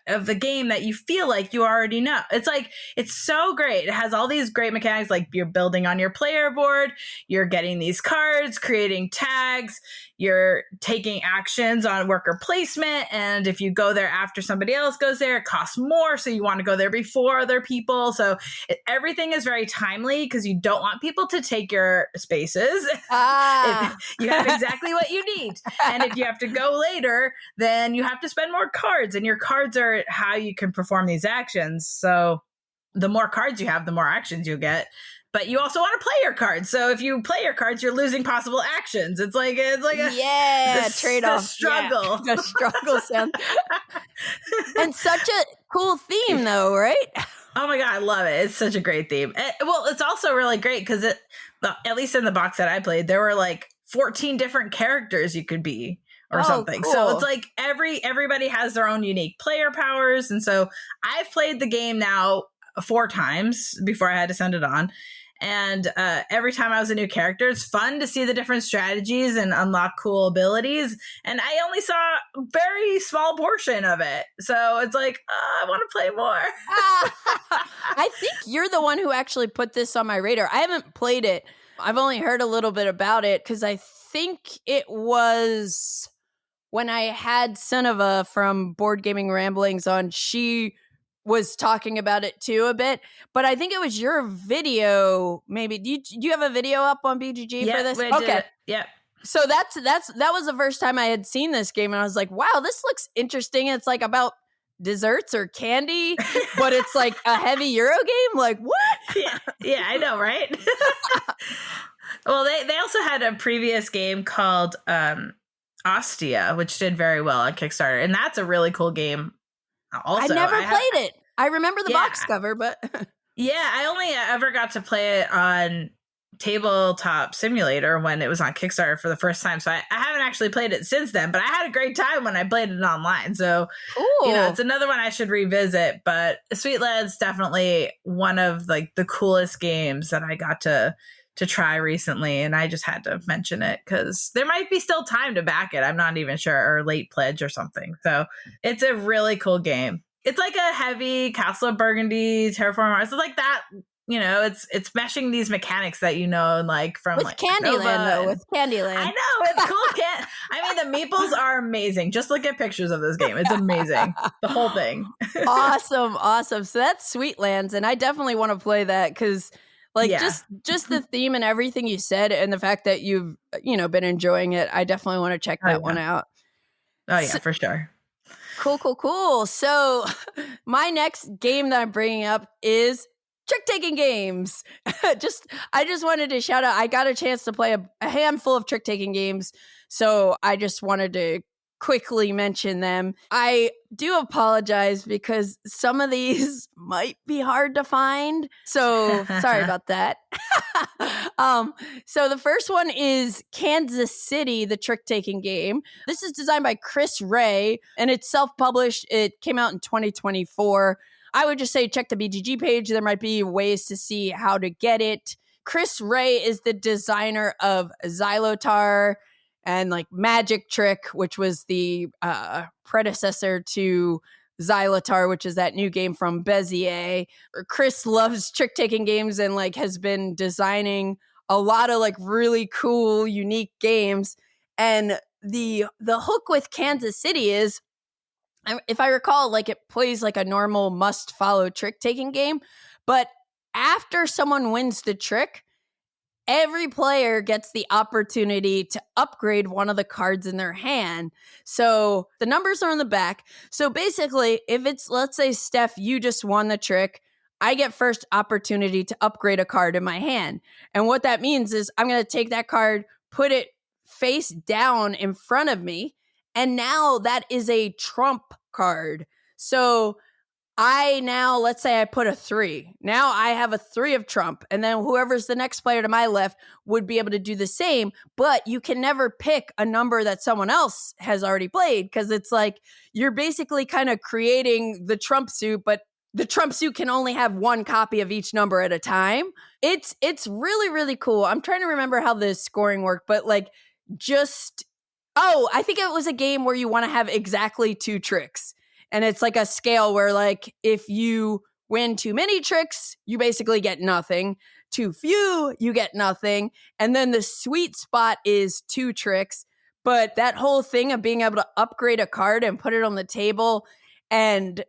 of the game that you feel like you already know. It's so great. It has all these great mechanics, like you're building on your player board, you're getting these cards, creating tags, you're taking actions on worker placement, and if you go there after somebody else goes there, it costs more, so you want to go there before other people. So everything is very timely because you don't want people to take your spaces. You have exactly what you need. And if you have to go later, then you have to spend more cards, and your cards are how you can perform these actions. So the more cards you have, the more actions you get. But you also want to play your cards. So if you play your cards, you're losing possible actions. It's like a trade-off. The struggle. Yeah. The struggle sound. And such a cool theme, though, right? Oh my God, I love it. It's such a great theme. Well, it's also really great because at least in the box that I played, there were like 14 different characters you could be or something. Cool. So it's like everybody has their own unique player powers. And so I've played the game now 4 times before I had to send it on. And every time I was a new character, it's fun to see the different strategies and unlock cool abilities. And I only saw a very small portion of it. So it's like, I want to play more. I think you're the one who actually put this on my radar. I haven't played it. I've only heard a little bit about it because I think it was when I had Seneva from Board Gaming Ramblings on. She was talking about it too a bit, but I think it was your video. Maybe do you have a video up on BGG for this? Okay, yeah. So that was the first time I had seen this game, and I was like, wow, this looks interesting. It's like about desserts or candy, but it's like a heavy Euro game. Like what? Yeah, I know, right? Well, they also had a previous game called Ostia, which did very well on Kickstarter, and that's a really cool game. Also, I never played it. I remember the box cover, but I only ever got to play it on Tabletop Simulator when it was on Kickstarter for the first time. So I haven't actually played it since then, but I had a great time when I played it online. So, it's another one I should revisit. But Sweetland's definitely one of like the coolest games that I got to try recently, and I just had to mention it because there might be still time to back it. I'm not even sure, or late pledge or something. So it's a really cool game. It's like a heavy Castle of Burgundy, Terraform Mars. It's like that, it's meshing these mechanics that like from with Candyland, with Candyland. I know, it's cool. I mean, the meeples are amazing. Just look at pictures of this game. It's amazing. The whole thing. Awesome. So that's Sweetlands, and I definitely want to play that because just the theme and everything you said, and the fact that you've been enjoying it, I definitely want to check that one out. Oh yeah, for sure. Cool. So my next game that I'm bringing up is trick-taking games. I just wanted to shout out, I got a chance to play a handful of trick-taking games, so I just wanted to quickly mention them. I do apologize because some of these might be hard to find, so sorry about that. So the first one is Kansas City, the trick-taking game. This is designed by Chris Ray, and it's self-published. It came out in 2024. I would just say check the BGG page. There might be ways to see how to get it. Chris Ray is the designer of Xylotar and like Magic Trick, which was the predecessor to Xylotar, which is that new game from Bezier. Chris loves trick-taking games and like has been designing a lot of like really cool, unique games. And the hook with Kansas City is, if I recall, like it plays like a normal must-follow trick-taking game, but after someone wins the trick, every player gets the opportunity to upgrade one of the cards in their hand. So the numbers are on the back. So basically, if it's, let's say, Steph, you just won the trick, I get first opportunity to upgrade a card in my hand. And what that means is I'm going to take that card, put it face down in front of me. And now that is a trump card. So let's say I put a 3. Now I have a 3 of trump. And then whoever's the next player to my left would be able to do the same. But you can never pick a number that someone else has already played, because it's like you're basically kind of creating the trump suit, but the trump suit can only have one copy of each number at a time. It's really, really cool. I'm trying to remember how the scoring worked, but like I think it was a game where you want to have exactly 2 tricks. And it's like a scale where like if you win too many tricks, you basically get nothing. Too few, you get nothing. And then the sweet spot is 2 tricks. But that whole thing of being able to upgrade a card and put it on the table and,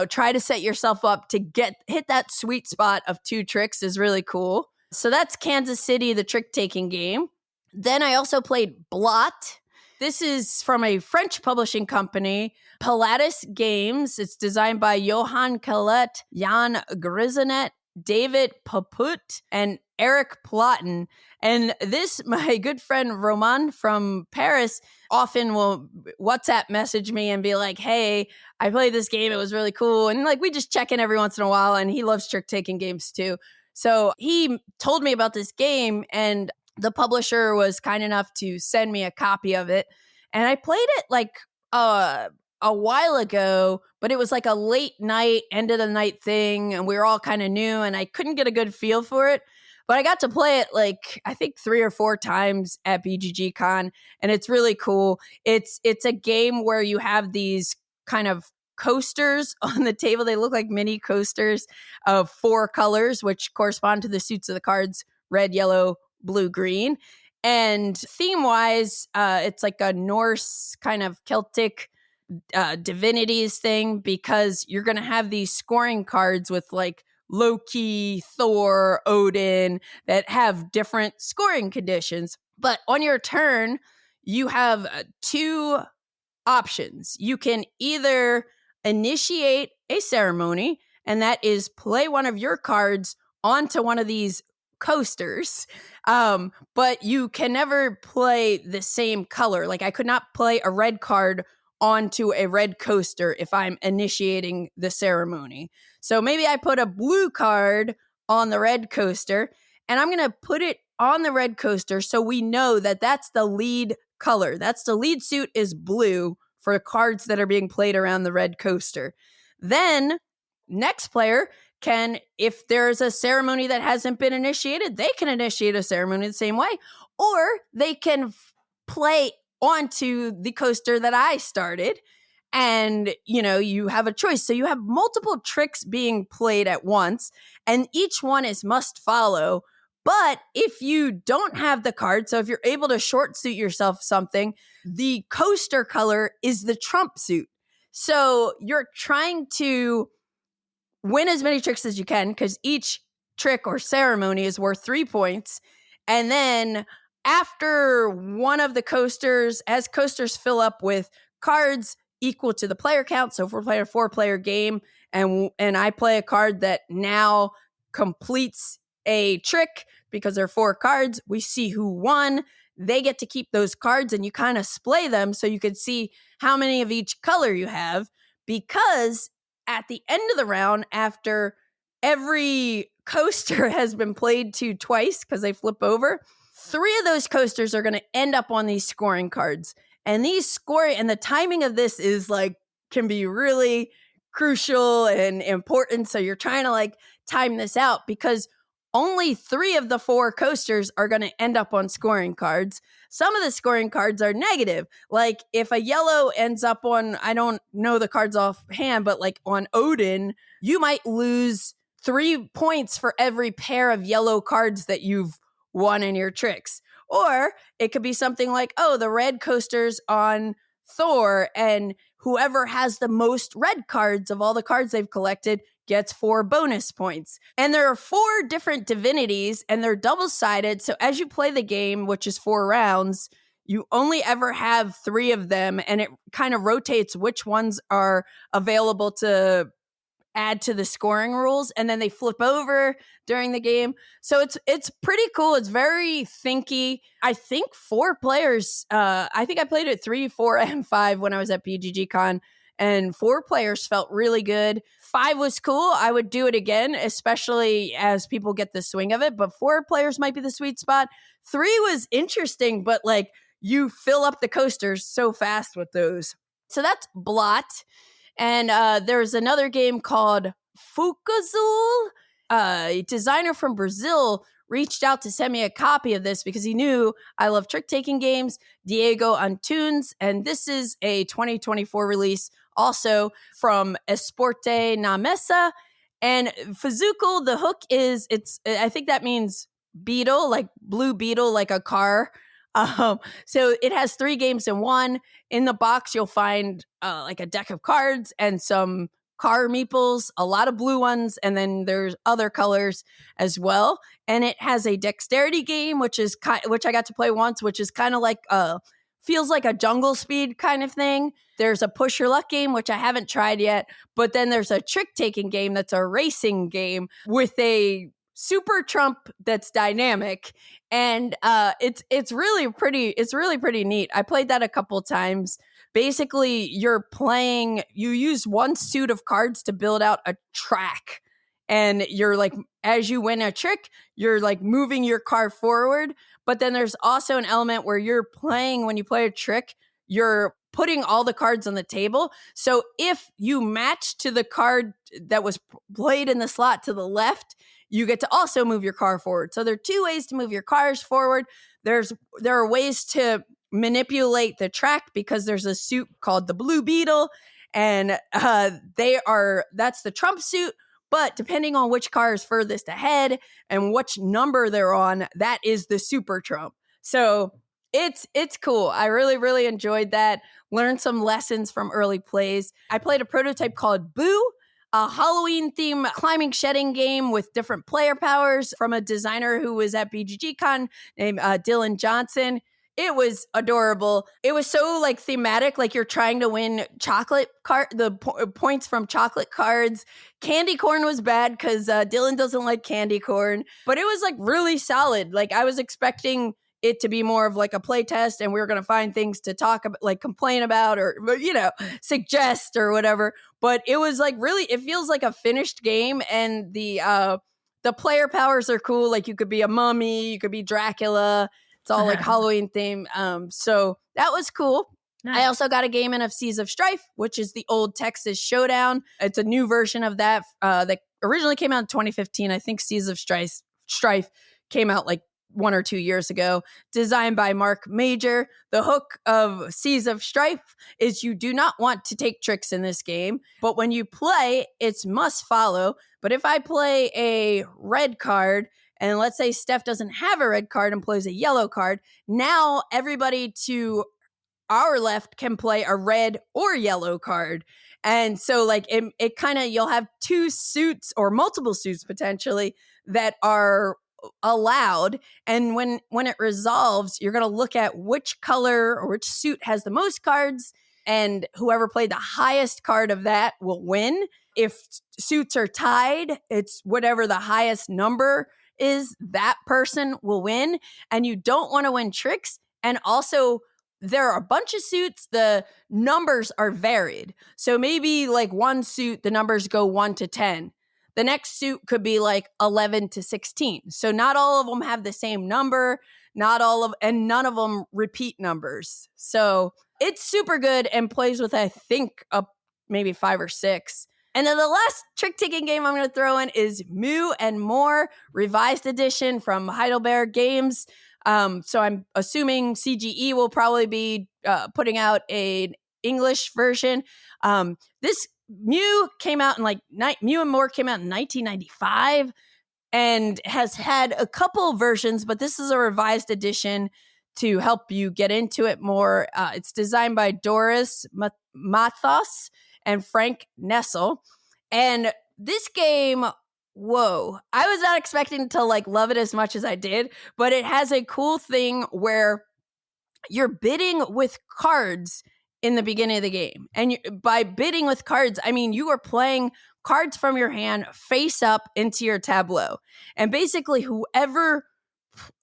try to set yourself up to hit that sweet spot of 2 tricks is really cool. So that's Kansas City, the trick-taking game. Then I also played BLOT. This is from a French publishing company, Pilatus Games. It's designed by Johan Collette, Jan Grisonet, David Paput, and Eric Plotin. And this, my good friend Roman from Paris often will WhatsApp message me and be like, hey, I played this game. It was really cool. And like, we just check in every once in a while, and he loves trick-taking games too. So he told me about this game, and the publisher was kind enough to send me a copy of it. And I played it like a while ago, but it was like a late night, end of the night thing. And we were all kind of new, and I couldn't get a good feel for it. But I got to play it like, I think 3 or 4 times at BGG.CON. And it's really cool. It's a game where you have these kind of coasters on the table. They look like mini coasters of 4 colors, which correspond to the suits of the cards: red, yellow, blue, green. And theme-wise, it's like a Norse kind of Celtic divinities thing, because you're going to have these scoring cards with like Loki, Thor, Odin that have different scoring conditions. But on your turn, you have 2 options. You can either initiate a ceremony, and that is play one of your cards onto one of these coasters, but you can never play the same color. Like I could not play a red card onto a red coaster if I'm initiating the ceremony. So maybe I put a blue card on the red coaster, and I'm going to put it on the red coaster so we know that that's the lead color. That's the lead suit is blue for cards that are being played around the red coaster. Then next player can, if there's a ceremony that hasn't been initiated, they can initiate a ceremony the same way, or they can play onto the coaster that I started, and you have a choice. So you have multiple tricks being played at once, and each one is must follow. But if you don't have the card, so if you're able to short suit yourself something, the coaster color is the trump suit. So you're trying to win as many tricks as you can, because each trick or ceremony is worth 3 points. And then after one of the coasters, as coasters fill up with cards equal to the player count, so if we're playing a 4-player game and I play a card that now completes a trick because there are 4 cards, we see who won. They get to keep those cards, and you kind of splay them so you can see how many of each color you have, because at the end of the round, after every coaster has been played to twice because they flip over, 3 of those coasters are going to end up on these scoring cards. And the timing of this is like, can be really crucial and important. So you're trying to like time this out, because only 3 of the 4 coasters are going to end up on scoring cards. Some of the scoring cards are negative. Like if a yellow ends up on, I don't know the cards offhand, but like on Odin, you might lose 3 points for every pair of yellow cards that you've won in your tricks. Or it could be something like, oh, the red coaster's on Thor, and whoever has the most red cards of all the cards they've collected gets 4 bonus points. And there are 4 different divinities, and they're double-sided. So as you play the game, which is 4 rounds, you only ever have 3 of them, and it kind of rotates which ones are available to add to the scoring rules, and then they flip over during the game. So it's pretty cool. It's very thinky. I think 4 players, I think I played it 3, 4, and 5 when I was at BGG.CON, and 4 players felt really good. 5 was cool. I would do it again, especially as people get the swing of it, but 4 players might be the sweet spot. 3 was interesting, but like you fill up the coasters so fast with those. So that's BLOT. And there's another game called FUCAZUL. A designer from Brazil reached out to send me a copy of this because he knew I love trick-taking games, Diego Antunes, and this is a 2024 release also from Esporte na Mesa. And FUCAZUL, the hook is, I think that means beetle, like blue beetle, like a car. So it has 3 games in one. In the box, you'll find like a deck of cards and some car meeples, a lot of blue ones, and then there's other colors as well. And it has a dexterity game, which I got to play once, which is kind of like feels like a jungle speed kind of thing. There's a push your luck game, which I haven't tried yet, but then there's a trick taking game that's a racing game with a super trump that's dynamic, and it's really pretty neat. I played that a couple times. Basically, you use one suit of cards to build out a track, and you're like, as you win a trick, you're like moving your car forward. But then there's also an element where when you play a trick, you're putting all the cards on the table. So if you match to the card that was played in the slot to the left, you get to also move your car forward. So there are 2 ways to move your cars forward. There are ways to manipulate the track because there's a suit called the Blue Beetle, and that's the trump suit. But depending on which car is furthest ahead and which number they're on, that is the super trump. So it's cool. I really, really enjoyed that. Learned some lessons from early plays. I played a prototype called Boo, a Halloween theme climbing shedding game with different player powers from a designer who was at BGG.CON named Dylan Johnson. It was adorable. It was so like thematic, like you're trying to win points from chocolate cards. Candy corn was bad because Dylan doesn't like candy corn, but it was like really solid. Like I was expecting it to be more of like a play test and we were going to find things to talk about, like complain about or, suggest or whatever. But it was like really, it feels like a finished game, and the player powers are cool. Like you could be a mummy, you could be Dracula. It's all like Halloween theme. So that was cool. Nice. I also got a game in of Seas of Strife, which is the old Texas Showdown. It's a new version of that that originally came out in 2015. I think Seas of Strife came out like 1 or 2 years ago. Designed by Mark Major. The hook of Seas of Strife is you do not want to take tricks in this game, but when you play, it's must follow. But if I play a red card, and let's say Steph doesn't have a red card and plays a yellow card, now everybody to our left can play a red or yellow card. And so like it kind of, you'll have 2 suits or multiple suits potentially that are allowed. And when it resolves, you're going to look at which color or which suit has the most cards, and whoever played the highest card of that will win. If suits are tied, it's whatever the highest number is, that person will win. And you don't want to win tricks. And also there are a bunch of suits, the numbers are varied. So maybe like one suit, the numbers go 1 to 10. The next suit could be like 11 to 16. So not all of them have the same number, and none of them repeat numbers. So it's super good and plays with, I think, up maybe 5 or 6. And then the last trick-taking game I'm going to throw in is Mew and More Revised Edition from Heidelberg Games. So I'm assuming CGE will probably be putting out an English version. This Mew came out in Mew and More came out in 1995 and has had a couple versions, but this is a revised edition to help you get into it more. It's designed by Doris Mathos and Frank Nessel. And this game, whoa, I was not expecting to like love it as much as I did, but it has a cool thing where you're bidding with cards in the beginning of the game. And by bidding with cards, I mean you are playing cards from your hand face up into your tableau. And basically whoever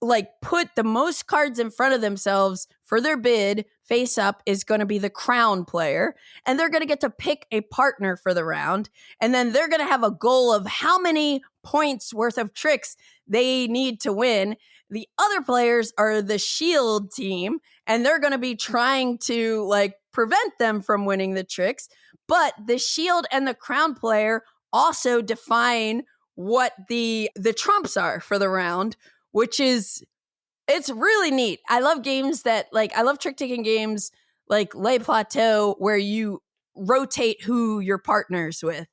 like put the most cards in front of themselves for their bid face up is going to be the crown player, and they're going to get to pick a partner for the round, and then they're going to have a goal of how many points worth of tricks they need to win. The other players are the shield team, and they're going to be trying to like prevent them from winning the tricks, but the shield and the crown player also define what the trumps are for the round, which is, it's really neat. I love games that like, I love trick-taking games like Les Plateaux where you rotate who you're partners with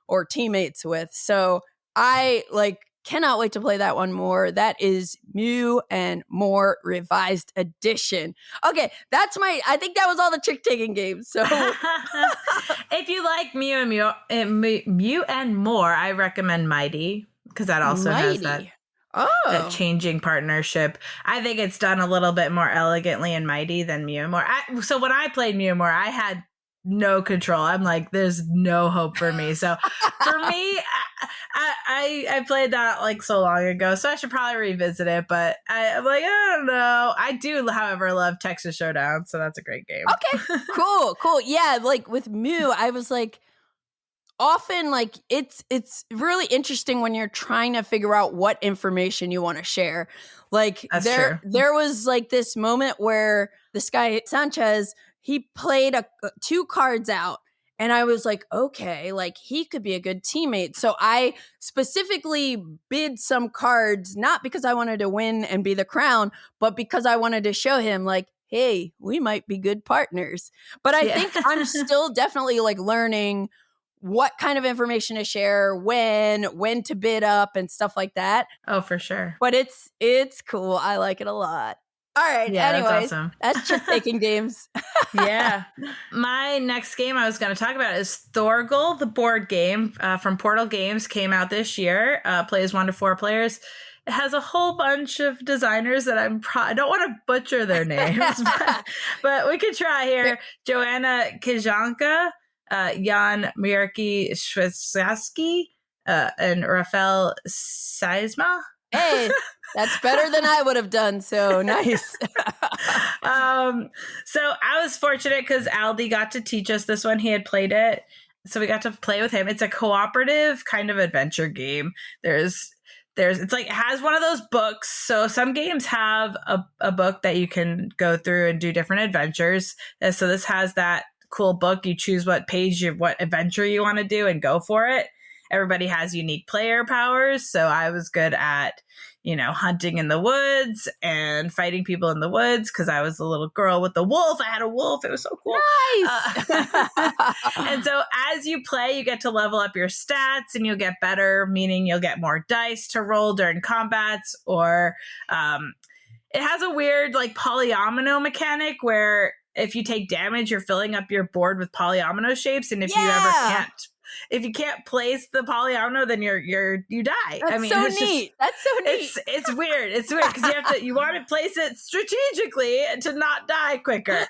or teammates with. So I like cannot wait to play that one more. That is Mew and More Revised Edition. Okay, I think that was all the trick-taking games. So if you like Mew and More, I recommend Mighty, because that also has that changing partnership. I think it's done a little bit more elegantly in Mighty than Mew and More. So when I played Mew and More, I had no control. I'm like, there's no hope for me. So for me, I played that like so long ago, so I should probably revisit it. But I'm like, I don't know. I do, however, love Texas Showdown, so that's a great game. Okay, cool. Yeah, like with Mew, I was like, often like it's really interesting when you're trying to figure out what information you want to share. Like there was like this moment where this guy Sanchez, he played 2 cards out, and I was like, okay, like he could be a good teammate. So I specifically bid some cards, not because I wanted to win and be the crown, but because I wanted to show him like, hey, we might be good partners. But I think I'm still definitely like learning what kind of information to share, when to bid up and stuff like that. Oh, for sure. But it's cool. I like it a lot. All right. Yeah, anyways, that's awesome. That's trick-taking games. Yeah. My next game I was going to talk about is Thorgal, the board game from Portal Games, came out this year. Plays 1 to 4 players. It has a whole bunch of designers that I don't want to butcher their names, but we could try here. Joanna Kijanka, Jan Mirki Shvesaski, and Rafael Seisma. Hey, that's better than I would have done. So nice. So I was fortunate because Aldi got to teach us this one. He had played it, so we got to play with him. It's a cooperative kind of adventure game. It's like, it has one of those books. So some games have a book that you can go through and do different adventures. And so this has that cool book. You choose what page, what adventure you want to do and go for it. Everybody has unique player powers. So I was good at, hunting in the woods and fighting people in the woods because I was a little girl with the wolf. I had a wolf. It was so cool. Nice. And so as you play, you get to level up your stats and you'll get better, meaning you'll get more dice to roll during combats, or it has a weird like polyomino mechanic where if you take damage, you're filling up your board with polyomino shapes. And if you can't place the polyomino, then you die. That's so neat. That's so neat. It's weird. It's weird because you want to place it strategically to not die quicker.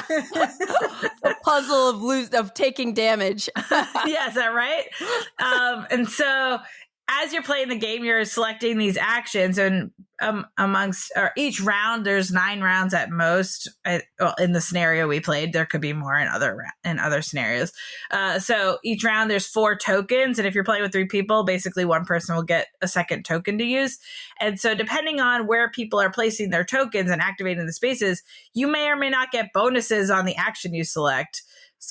The puzzle of taking damage. Yeah, is that right? And so as you're playing the game, you're selecting these actions, and each round, there's 9 rounds at most. In the scenario we played, there could be more in other scenarios. So each round, there's 4 tokens, and if you're playing with 3 people, basically one person will get a second token to use. And so depending on where people are placing their tokens and activating the spaces, you may or may not get bonuses on the action you select.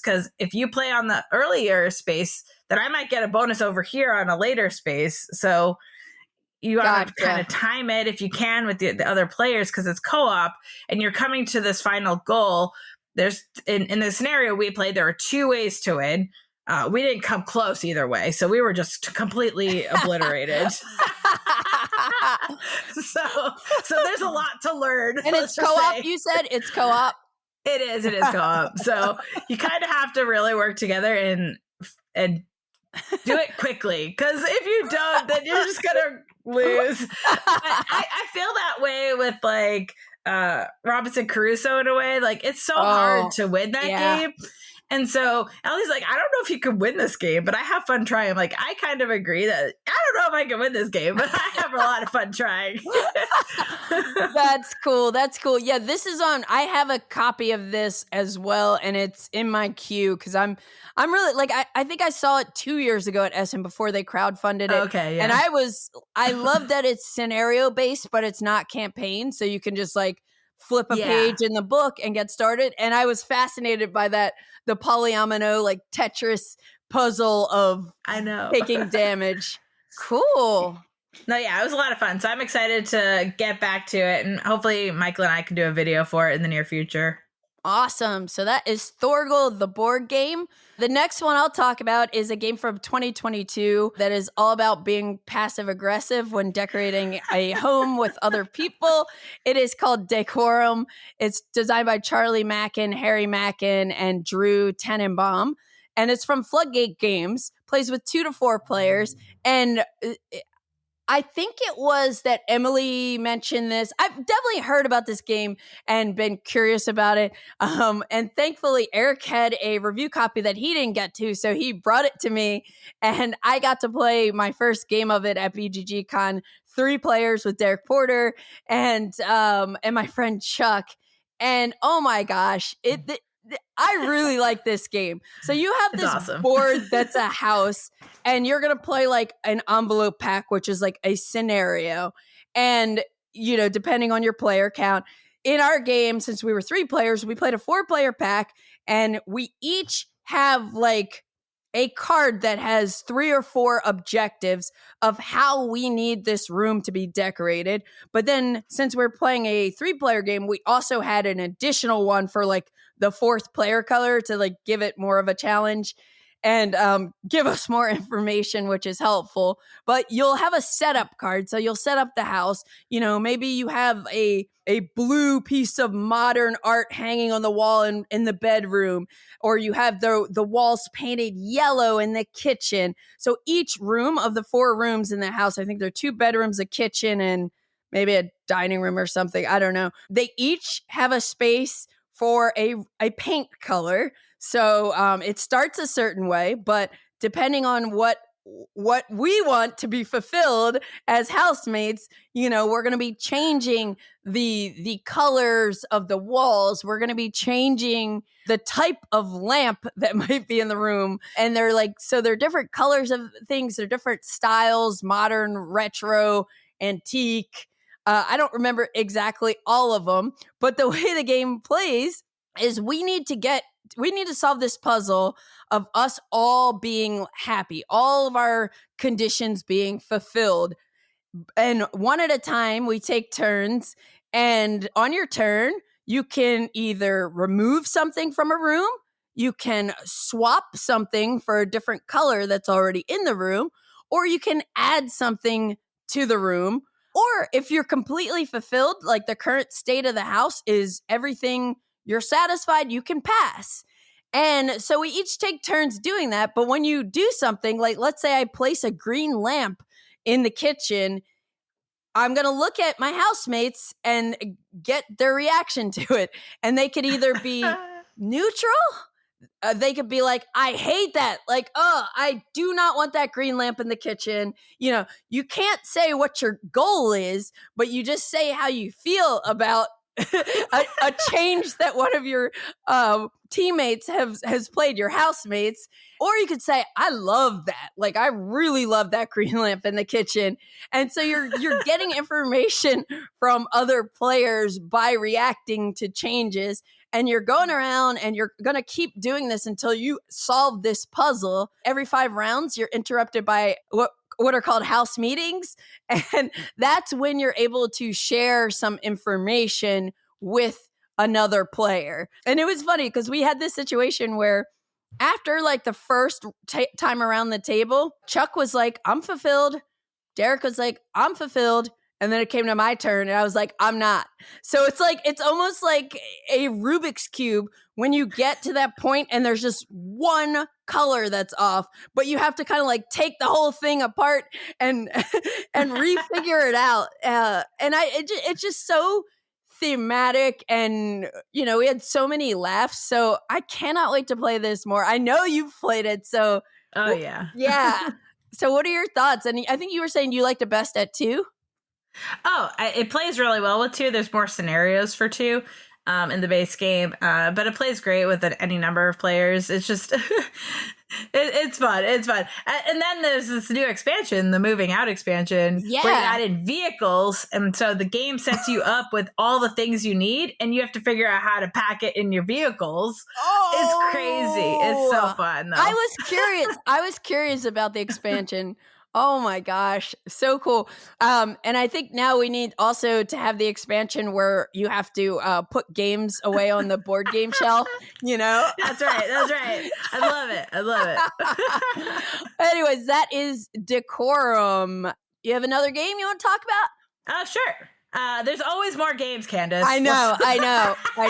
Because if you play on the earlier space, then I might get a bonus over here on a later space. So you have to kind of time it if you can with the other players, because it's co-op and you're coming to this final goal. There's in the scenario we played, there are 2 ways to win. We didn't come close either way, so we were just completely obliterated. So there's a lot to learn. And it's co-op. You said it's co-op. It is co-op. So you kind of have to really work together and do it quickly, because if you don't, then you're just gonna lose. I feel that way with like Robinson Crusoe in a way. Like, it's so hard to win that game. And so Ellie's like, I don't know if you can win this game, but I have fun trying. I'm like, I kind of agree that I don't know if I can win this game, but I have a lot of fun trying. That's cool. That's cool. Yeah, this is on. I have a copy of this as well, and it's in my queue because I'm really like I think I saw it 2 years ago at Essen before they crowdfunded it. Okay, yeah. And I love that it's scenario based, but it's not campaign, so you can just like flip a page in the book and get started. And I was fascinated by that, the polyomino like Tetris puzzle of taking damage. Cool. No, yeah, it was a lot of fun. So I'm excited to get back to it, and hopefully Michael and I can do a video for it in the near future. Awesome. So that is Thorgal, the board game. The next one I'll talk about is a game from 2022 that is all about being passive aggressive when decorating a home with other people. It is called Décorum. It's designed by Charlie Mackin, Harry Mackin, and Drew Tenenbaum. And it's from Floodgate Games, plays with 2 to 4 players. And I think it was that Emily mentioned this. I've definitely heard about this game and been curious about it. And thankfully, Eric had a review copy that he didn't get to, so he brought it to me. And I got to play my first game of it at BGG.CON, 3 players with Derek Porter and my friend Chuck. And oh my gosh, I really like this game. So you have this board that's a house, and you're going to play like an envelope pack, which is like a scenario. And, you know, depending on your player count, in our game, since we were 3 players, we played a 4-player pack, and we each have like a card that has 3 or 4 objectives of how we need this room to be decorated. But then since we're playing a 3-player game, we also had an additional one for like the 4th player color to like give it more of a challenge and give us more information, which is helpful. But you'll have a setup card. So you'll set up the house. You know, maybe you have a blue piece of modern art hanging on the wall in the bedroom, or you have the walls painted yellow in the kitchen. So each room of the 4 rooms in the house, I think there are 2 bedrooms, a kitchen, and maybe a dining room or something. I don't know. They each have a space for a paint color. So it starts a certain way, but depending on what we want to be fulfilled as housemates, you know, we're going to be changing the colors of the walls. We're going to be changing the type of lamp that might be in the room. And they're like, so they're different colors of things. They're different styles, modern, retro, antique. I don't remember exactly all of them, but the way the game plays is we need to solve this puzzle of us all being happy, all of our conditions being fulfilled. And one at a time, we take turns. And on your turn, you can either remove something from a room, you can swap something for a different color that's already in the room, or you can add something to the room. Or if you're completely fulfilled, like the current state of the house is everything, you're satisfied, you can pass. And so we each take turns doing that. But when you do something, like let's say I place a green lamp in the kitchen, I'm going to look at my housemates and get their reaction to it. And they could either be neutral. They could be like, I hate that. Like, oh, I do not want that green lamp in the kitchen. You know, you can't say what your goal is, but you just say how you feel about a change that one of your teammates has played, your housemates. Or you could say, I love that. Like, I really love that green lamp in the kitchen. And so you're getting information from other players by reacting to changes. And you're going around and you're going to keep doing this until you solve this puzzle. Every 5 rounds, you're interrupted by what are called house meetings. And that's when you're able to share some information with another player. And it was funny because we had this situation where after like the first time around the table, Chuck was like, I'm fulfilled. Derek was like, I'm fulfilled. And then it came to my turn and I was like, I'm not. So it's like, it's almost like a Rubik's Cube when you get to that point and there's just one color that's off, but you have to kind of like take the whole thing apart and refigure it out. And it's just so thematic, and we had so many laughs. So I cannot wait to play this more. I know you've played it, so yeah. So what are your thoughts? And I think you were saying you liked it best at 2. It plays really well with 2. There's more scenarios for 2 in the base game, but it plays great with any number of players. It's just it's fun. It's fun. And then there's this new expansion, the moving out expansion, where you add in vehicles, and so the game sets you up with all the things you need, and you have to figure out how to pack it in your vehicles. It's crazy. It's so fun, though. I was curious about the expansion. Oh my gosh, so cool. And I think now we need also to have the expansion where you have to put games away on the board game shelf, That's right. I love it. Anyways, that is Décorum. You have another game you want to talk about? Sure. There's always more games, Candice. I know.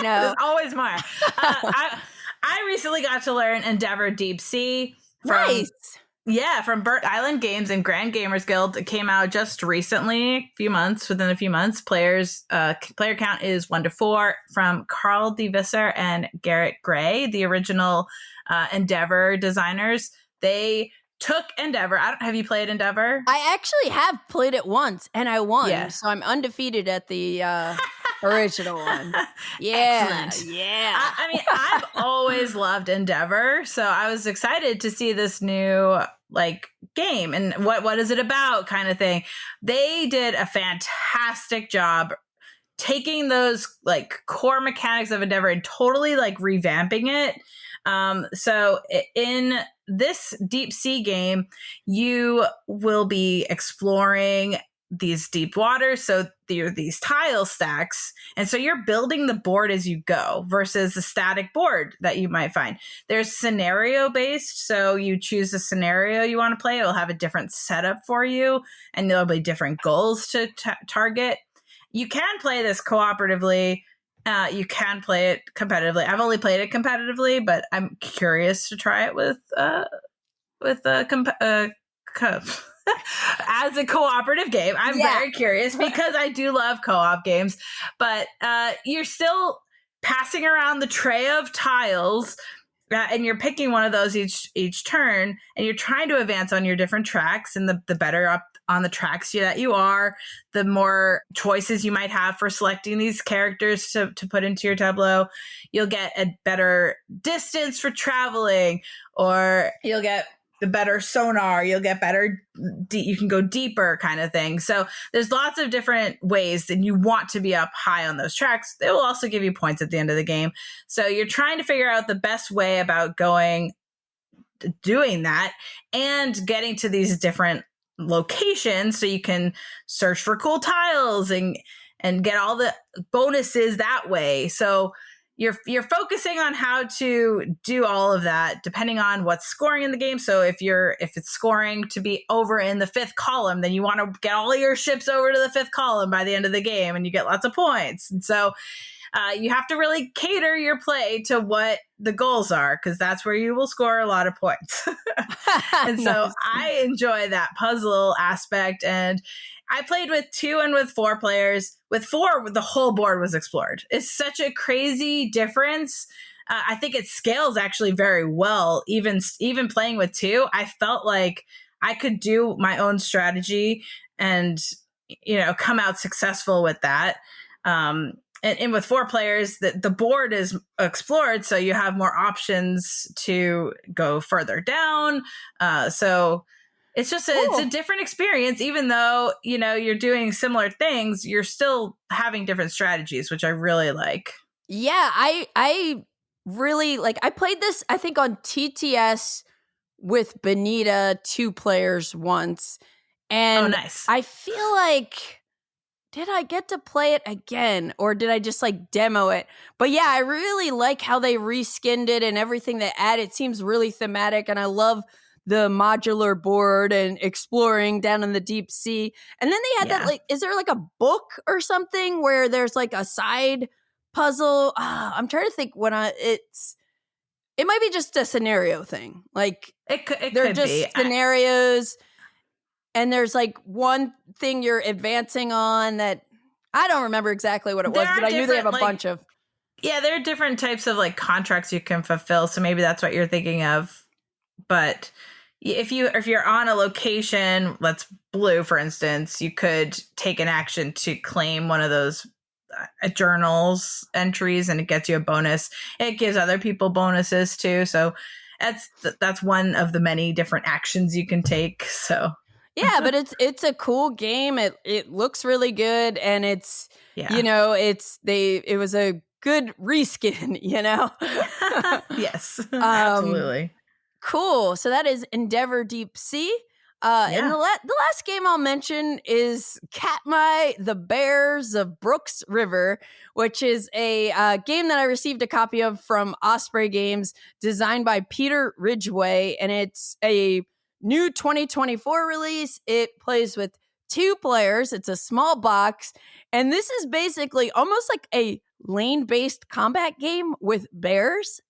There's always more. I recently got to learn Endeavor Deep Sea. Nice. Yeah, from Burt Island Games and Grand Gamers Guild. It came out just recently, within a few months. Player count is 1 to 4 from Carl D. Visser and Garrett Gray, the original Endeavor designers. They took Endeavor. Have you played Endeavor? I actually have played it once, and I won. Yeah. So I'm undefeated at the original one. Yeah. Excellent. Yeah. I mean, I've always loved Endeavor, so I was excited to see this new game and what is it about kind of thing. They did a fantastic job taking those core mechanics of Endeavor and totally revamping it. So in this deep sea game, you will be exploring these deep waters. So there are these tile stacks. And so you're building the board as you go versus the static board that you might find. There's scenario based. So you choose a scenario you want to play. It'll have a different setup for you, and there'll be different goals to target. You can play this cooperatively. You can play it competitively. I've only played it competitively, but I'm curious to try it with as a cooperative game. I'm very curious because I do love co-op games, but you're still passing around the tray of tiles, and you're picking one of those each turn, and you're trying to advance on your different tracks. And the better up on the tracks that you are, the more choices you might have for selecting these characters to put into your tableau. You'll get a better distance for traveling, or you'll get the better sonar, you'll get better, you can go deeper kind of thing. So there's lots of different ways that you want to be up high on those tracks. They will also give you points at the end of the game. So you're trying to figure out the best way about doing that and getting to these different locations so you can search for cool tiles and get all the bonuses that way. So you're focusing on how to do all of that depending on what's scoring in the game. So if it's scoring to be over in the 5th column, then you want to get all your ships over to the 5th column by the end of the game, and you get lots of points. And so you have to really cater your play to what the goals are, because that's where you will score a lot of points. And so I enjoy that puzzle aspect. And I played with 2 and with 4 players. With 4, the whole board was explored. It's such a crazy difference. I think it scales actually very well. Even playing with 2, I felt like I could do my own strategy and come out successful with that. And with 4 players, the board is explored, so you have more options to go further down. So it's just it's a different experience. Even though you're doing similar things, you're still having different strategies, which I really like. Yeah, I really like. I played this, I think, on TTS with Benita, 2 players once, and nice. I feel like, did I get to play it again, or did I just demo it? But yeah, I really like how they reskinned it and everything they added. It seems really thematic, and I love the modular board and exploring down in the deep sea. And then they had that, is there a book or something where there's a side puzzle? I'm trying to think it might be just a scenario thing. It could just be scenarios. And there's one thing you're advancing on that I don't remember exactly what it was, but I knew they have a bunch of. Yeah, there are different types of like contracts you can fulfill. So maybe that's what you're thinking of. But if you're on a location that's blue, for instance, you could take an action to claim one of those journals entries, and it gets you a bonus. It gives other people bonuses too. So that's one of the many different actions you can take. So yeah, but it's a cool game. It looks really good, and it's yeah. you know it was a good reskin. You know. Yes, absolutely. Cool. So that is Endeavor Deep Sea. And the last game I'll mention is Katmai, the Bears of Brooks River, which is a game that I received a copy of from Osprey Games, designed by Peter Ridgway, and it's a new 2024 release. It plays with 2 players. It's a small box, and this is basically almost like a lane-based combat game with bears.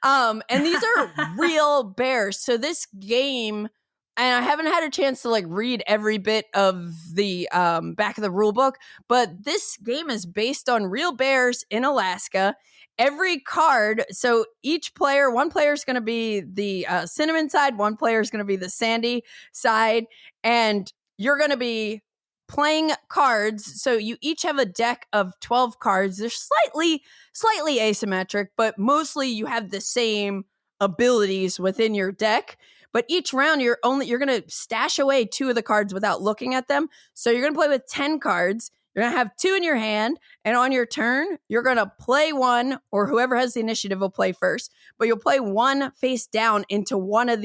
And these are real bears. So this game, and I haven't had a chance to like read every bit of the back of the rule book, but this game is based on real bears in Alaska. Every card, so each player, one player is going to be the cinnamon side, one player is going to be the sandy side, and you're going to be playing cards. So you each have a deck of 12 cards. They're slightly asymmetric, but mostly you have the same abilities within your deck. But each round you're going to stash away 2 of the cards without looking at them. So you're going to play with 10 cards. You're going to have 2 in your hand, and on your turn, you're going to play one, or whoever has the initiative will play first, but you'll play one face down onto one of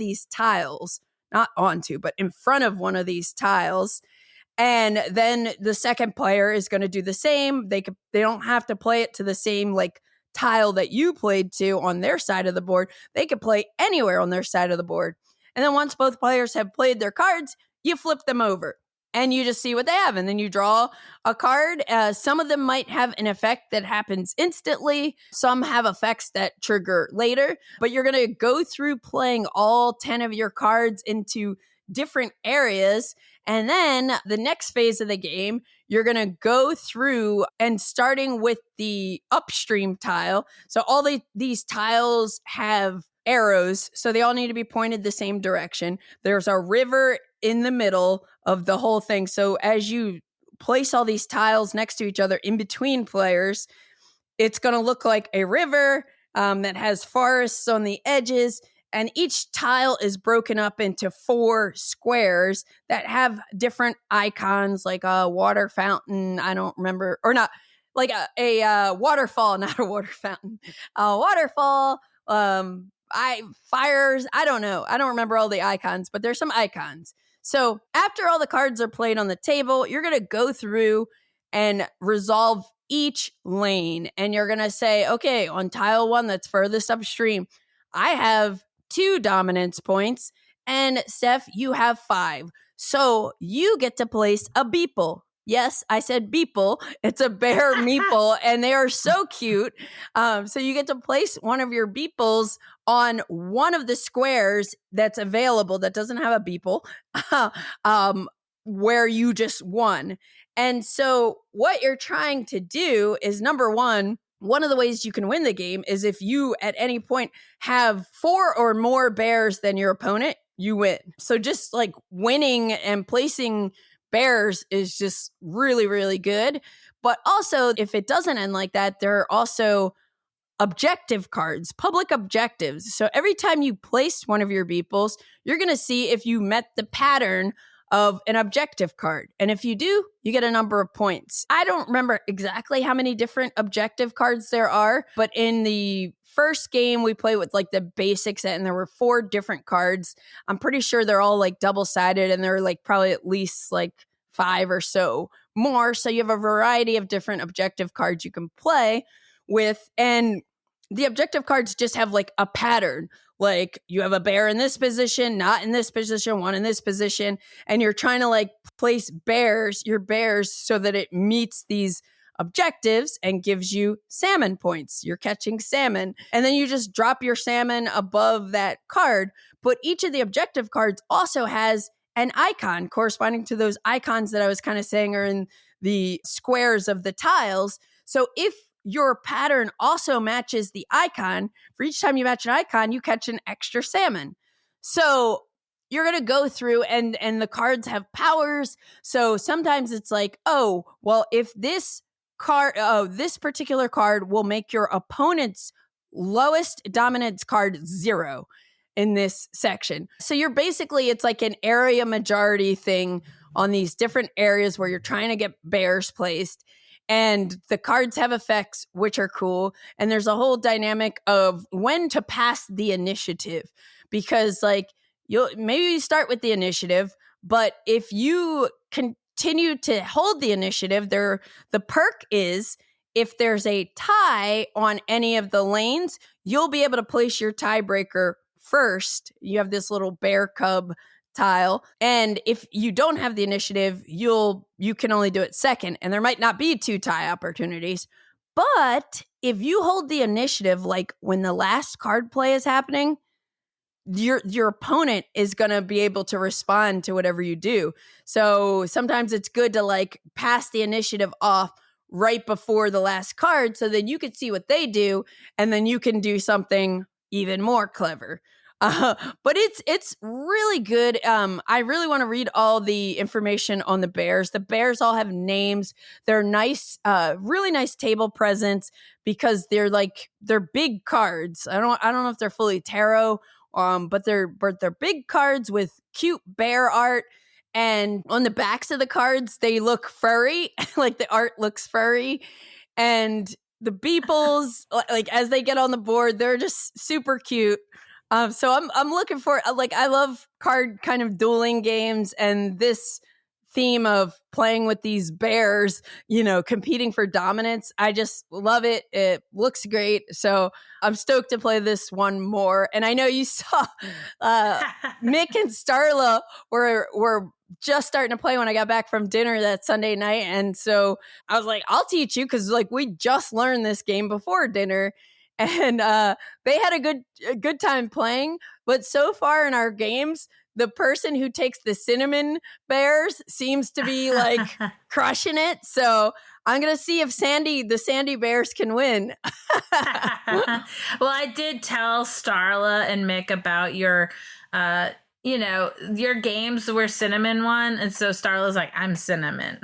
these tiles. Not onto, but in front of one of these tiles. And then the second player is going to do the same. They don't have to play it to the same like tile that you played to on their side of the board. They could play anywhere on their side of the board. And then once both players have played their cards, you flip them over and you just see what they have. And then you draw a card. Some of them might have an effect that happens instantly. Some have effects that trigger later. But you're going to go through playing all 10 of your cards into different areas. And then the next phase of the game, you're going to go through and starting with the upstream tile. So all these tiles have arrows, so they all need to be pointed the same direction. There's a river in the middle of the whole thing. So as you place all these tiles next to each other in between players, it's going to look like a river that has forests on the edges. And each tile is broken up into 4 squares that have different icons, like a water fountain. I don't remember, or not, like a waterfall, not a water fountain. A waterfall, fires. I don't know. I don't remember all the icons, but there's some icons. So after all the cards are played on the table, you're going to go through and resolve each lane. And you're going to say, okay, on tile 1 that's furthest upstream, I have 2 dominance points, and Steph, you have 5. So you get to place a beeple. Yes, I said beeple. It's a bear meeple, and they are so cute. So you get to place one of your beeples on one of the squares that's available that doesn't have a beeple, where you just won. And so what you're trying to do is, number one of the ways you can win the game is if you at any point have 4 or more bears than your opponent, you win. So just like winning and placing bears is just really, really good. But also, if it doesn't end like that, there are also objective cards, public objectives. So every time you place one of your beeples, you're going to see if you met the pattern of an objective card. And if you do, you get a number of points. I don't remember exactly how many different objective cards there are, but in the first game we played with like the basic set and there were 4 different cards. I'm pretty sure they're all like double-sided and there are like probably at least like 5 or so more. So you have a variety of different objective cards you can play with, and the objective cards just have like a pattern. Like you have a bear in this position, not in this position, one in this position, and you're trying to like place your bears so that it meets these objectives and gives you salmon points. You're catching salmon, and then you just drop your salmon above that card. But each of the objective cards also has an icon corresponding to those icons that I was kind of saying are in the squares of the tiles. So if your pattern also matches the icon, for each time you match an icon, you catch an extra salmon. So you're going to go through and the cards have powers. So sometimes it's like, oh, well, if this particular card will make your opponent's lowest dominance card 0 in this section. So you're basically, it's like an area majority thing on these different areas where you're trying to get bears placed. And the cards have effects, which are cool. And there's a whole dynamic of when to pass the initiative, because like maybe you start with the initiative, but if you continue to hold the initiative, the perk is if there's a tie on any of the lanes, you'll be able to place your tiebreaker first. You have this little bear cub tile, and if you don't have the initiative, you can only do it second, and there might not be 2 tie opportunities. But if you hold the initiative, like when the last card play is happening, your opponent is going to be able to respond to whatever you do. So sometimes it's good to like pass the initiative off right before the last card, so then you can see what they do, and then you can do something even more clever. But it's really good. I really want to read all the information on the bears. The bears all have names. They're nice, really nice table presence, because they're big cards. I don't know if they're fully tarot, but they're big cards with cute bear art. And on the backs of the cards, they look furry. Like the art looks furry. And the beeples, like as they get on the board, they're just super cute. So I'm looking for, like, I love card kind of dueling games, and this theme of playing with these bears, competing for dominance. I just love it. It looks great. So I'm stoked to play this one more. And I know you saw Mick and Starla were just starting to play when I got back from dinner that Sunday night. And so I was like, I'll teach you, because like we just learned this game before dinner. And they had a good time playing. But so far in our games, the person who takes the cinnamon bears seems to be like crushing it. So I'm going to see if the Sandy Bears can win. Well, I did tell Starla and Mick about your games were cinnamon one. And so Starla's like, I'm cinnamon.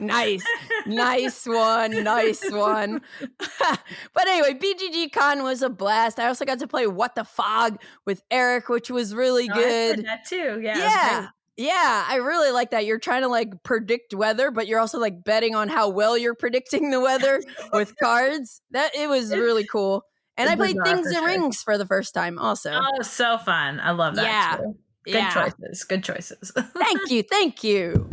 Nice one. But anyway, BGG.CON was a blast. I also got to play What the Fog with Eric, which was really good. I did that too. Yeah, I really like that. You're trying to like predict weather, but you're also like betting on how well you're predicting the weather with cards. It was really cool. And I played Things and Rings for the first time also. Oh, so fun. I love that too. Good choices. Thank you.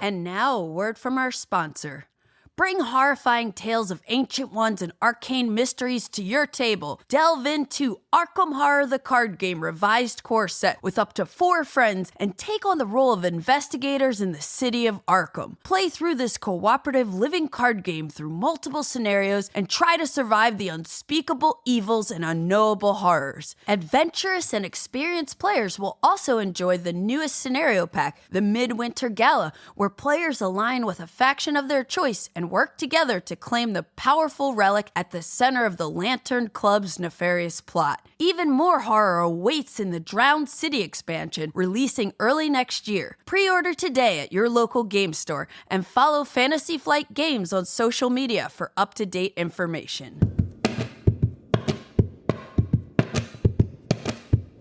And now a word from our sponsor. Bring horrifying tales of ancient ones and arcane mysteries to your table. Delve into Arkham Horror the Card Game Revised Core Set with up to 4 friends and take on the role of investigators in the city of Arkham. Play through this cooperative living card game through multiple scenarios and try to survive the unspeakable evils and unknowable horrors. Adventurous and experienced players will also enjoy the newest scenario pack, the Midwinter Gala, where players align with a faction of their choice and work together to claim the powerful relic at the center of the Lantern Club's nefarious plot. Even more horror awaits in the Drowned City expansion, releasing early next year. Pre-order today at your local game store and follow Fantasy Flight Games on social media for up-to-date information.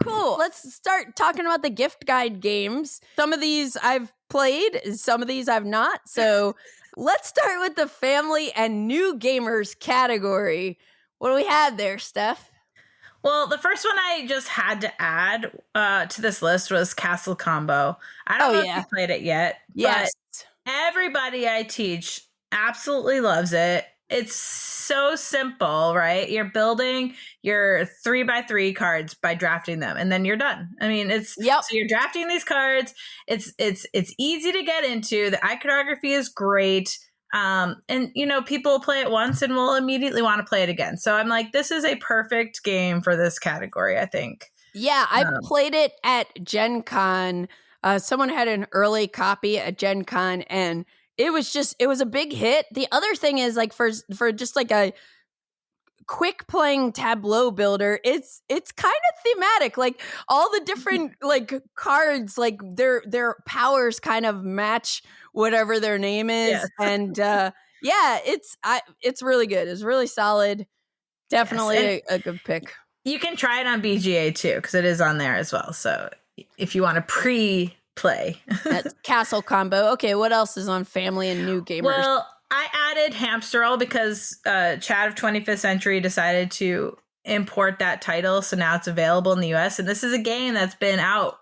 Cool. Let's start talking about the gift guide games. Some of these I've played, some of these I've not. So let's start with the family and new gamers category. What do we have there, Steph? Well, the first one I just had to add to this list was Castle Combo. I don't know if you played it yet. Yes. But everybody I teach absolutely loves it. It's so simple, right? You're building your 3x3 cards by drafting them, and then you're done. I mean, so you're drafting these cards. It's easy to get into. The iconography is great. And people play it once and will immediately want to play it again. So I'm like, this is a perfect game for this category, I think. Yeah, I played it at Gen Con Someone had an early copy at Gen Con, and it was a big hit. The other thing is, like, for just like a quick playing tableau builder, it's kind of thematic. Like, all the different like cards, like their powers kind of match whatever their name is. Yes. And it's really good. It's really solid. Definitely a good pick. You can try it on BGA too, because it is on there as well. So if you want to pre-play. That's Castle Combo. Okay, what else is on Family and New Gamers? Well, I added Hamster because Chad of 25th Century decided to import that title. So now it's available in the US. And this is a game that's been out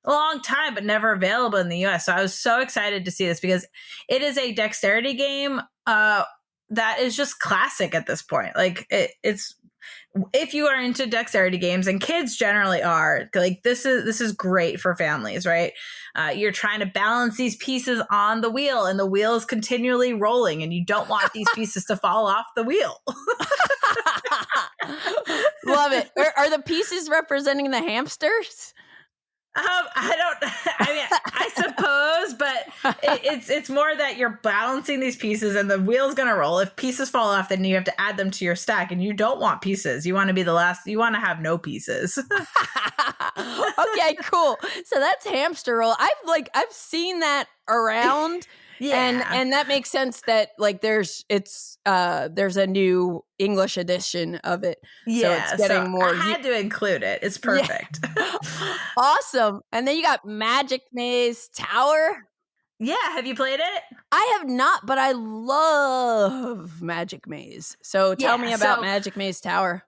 a long time, but never available in the US. So I was so excited to see this because it is a dexterity game that is just classic at this point. Like it's if you are into dexterity games, and kids generally are, like this is great for families, right? You're trying to balance these pieces on the wheel, and the wheel is continually rolling, and you don't want these pieces to fall off the wheel. Love it. Are the pieces representing the hamsters? I suppose, but it's more that you're balancing these pieces and the wheel's going to roll. If pieces fall off, then you have to add them to your stack, and you don't want pieces. You want to be the last, you want to have no pieces. Okay, cool. So that's Hamster Roll. I've seen that around. Yeah. And that makes sense that like there's a new English edition of it. Yeah. So it's getting more. I had to include it. It's perfect. Yeah. Awesome. And then you got Magic Maze Tower. Yeah. Have you played it? I have not, but I love Magic Maze. So tell me about Magic Maze Tower.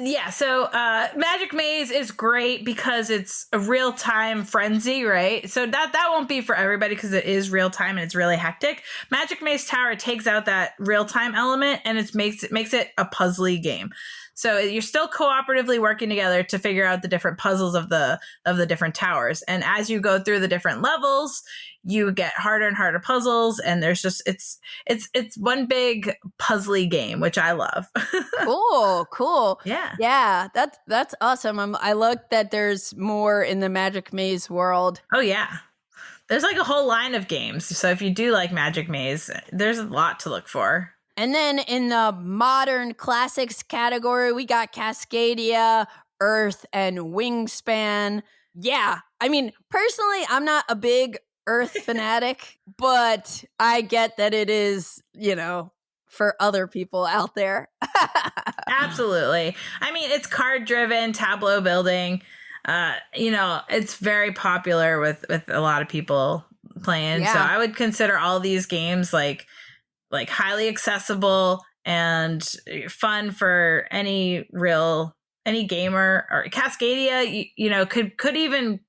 Yeah, so Magic Maze is great because it's a real-time frenzy, right? So that won't be for everybody because it is real-time and it's really hectic. Magic Maze Tower takes out that real-time element and it makes it a puzzly game. So you're still cooperatively working together to figure out the different puzzles of the different towers. And as you go through the different levels, you get harder and harder puzzles, and there's just it's one big puzzly game, which I love. Cool. Yeah. That's awesome. I like that there's more in the Magic Maze world. Oh yeah. There's like a whole line of games. So if you do like Magic Maze, there's a lot to look for. And then in the modern classics category, we got Cascadia, Earth, and Wingspan. Yeah. I mean, personally, I'm not a big Earth fanatic, but I get that it is, for other people out there. Absolutely. I mean, it's card driven, tableau building. It's very popular with a lot of people playing. Yeah. So I would consider all these games like highly accessible and fun for any gamer. Or Cascadia, could even,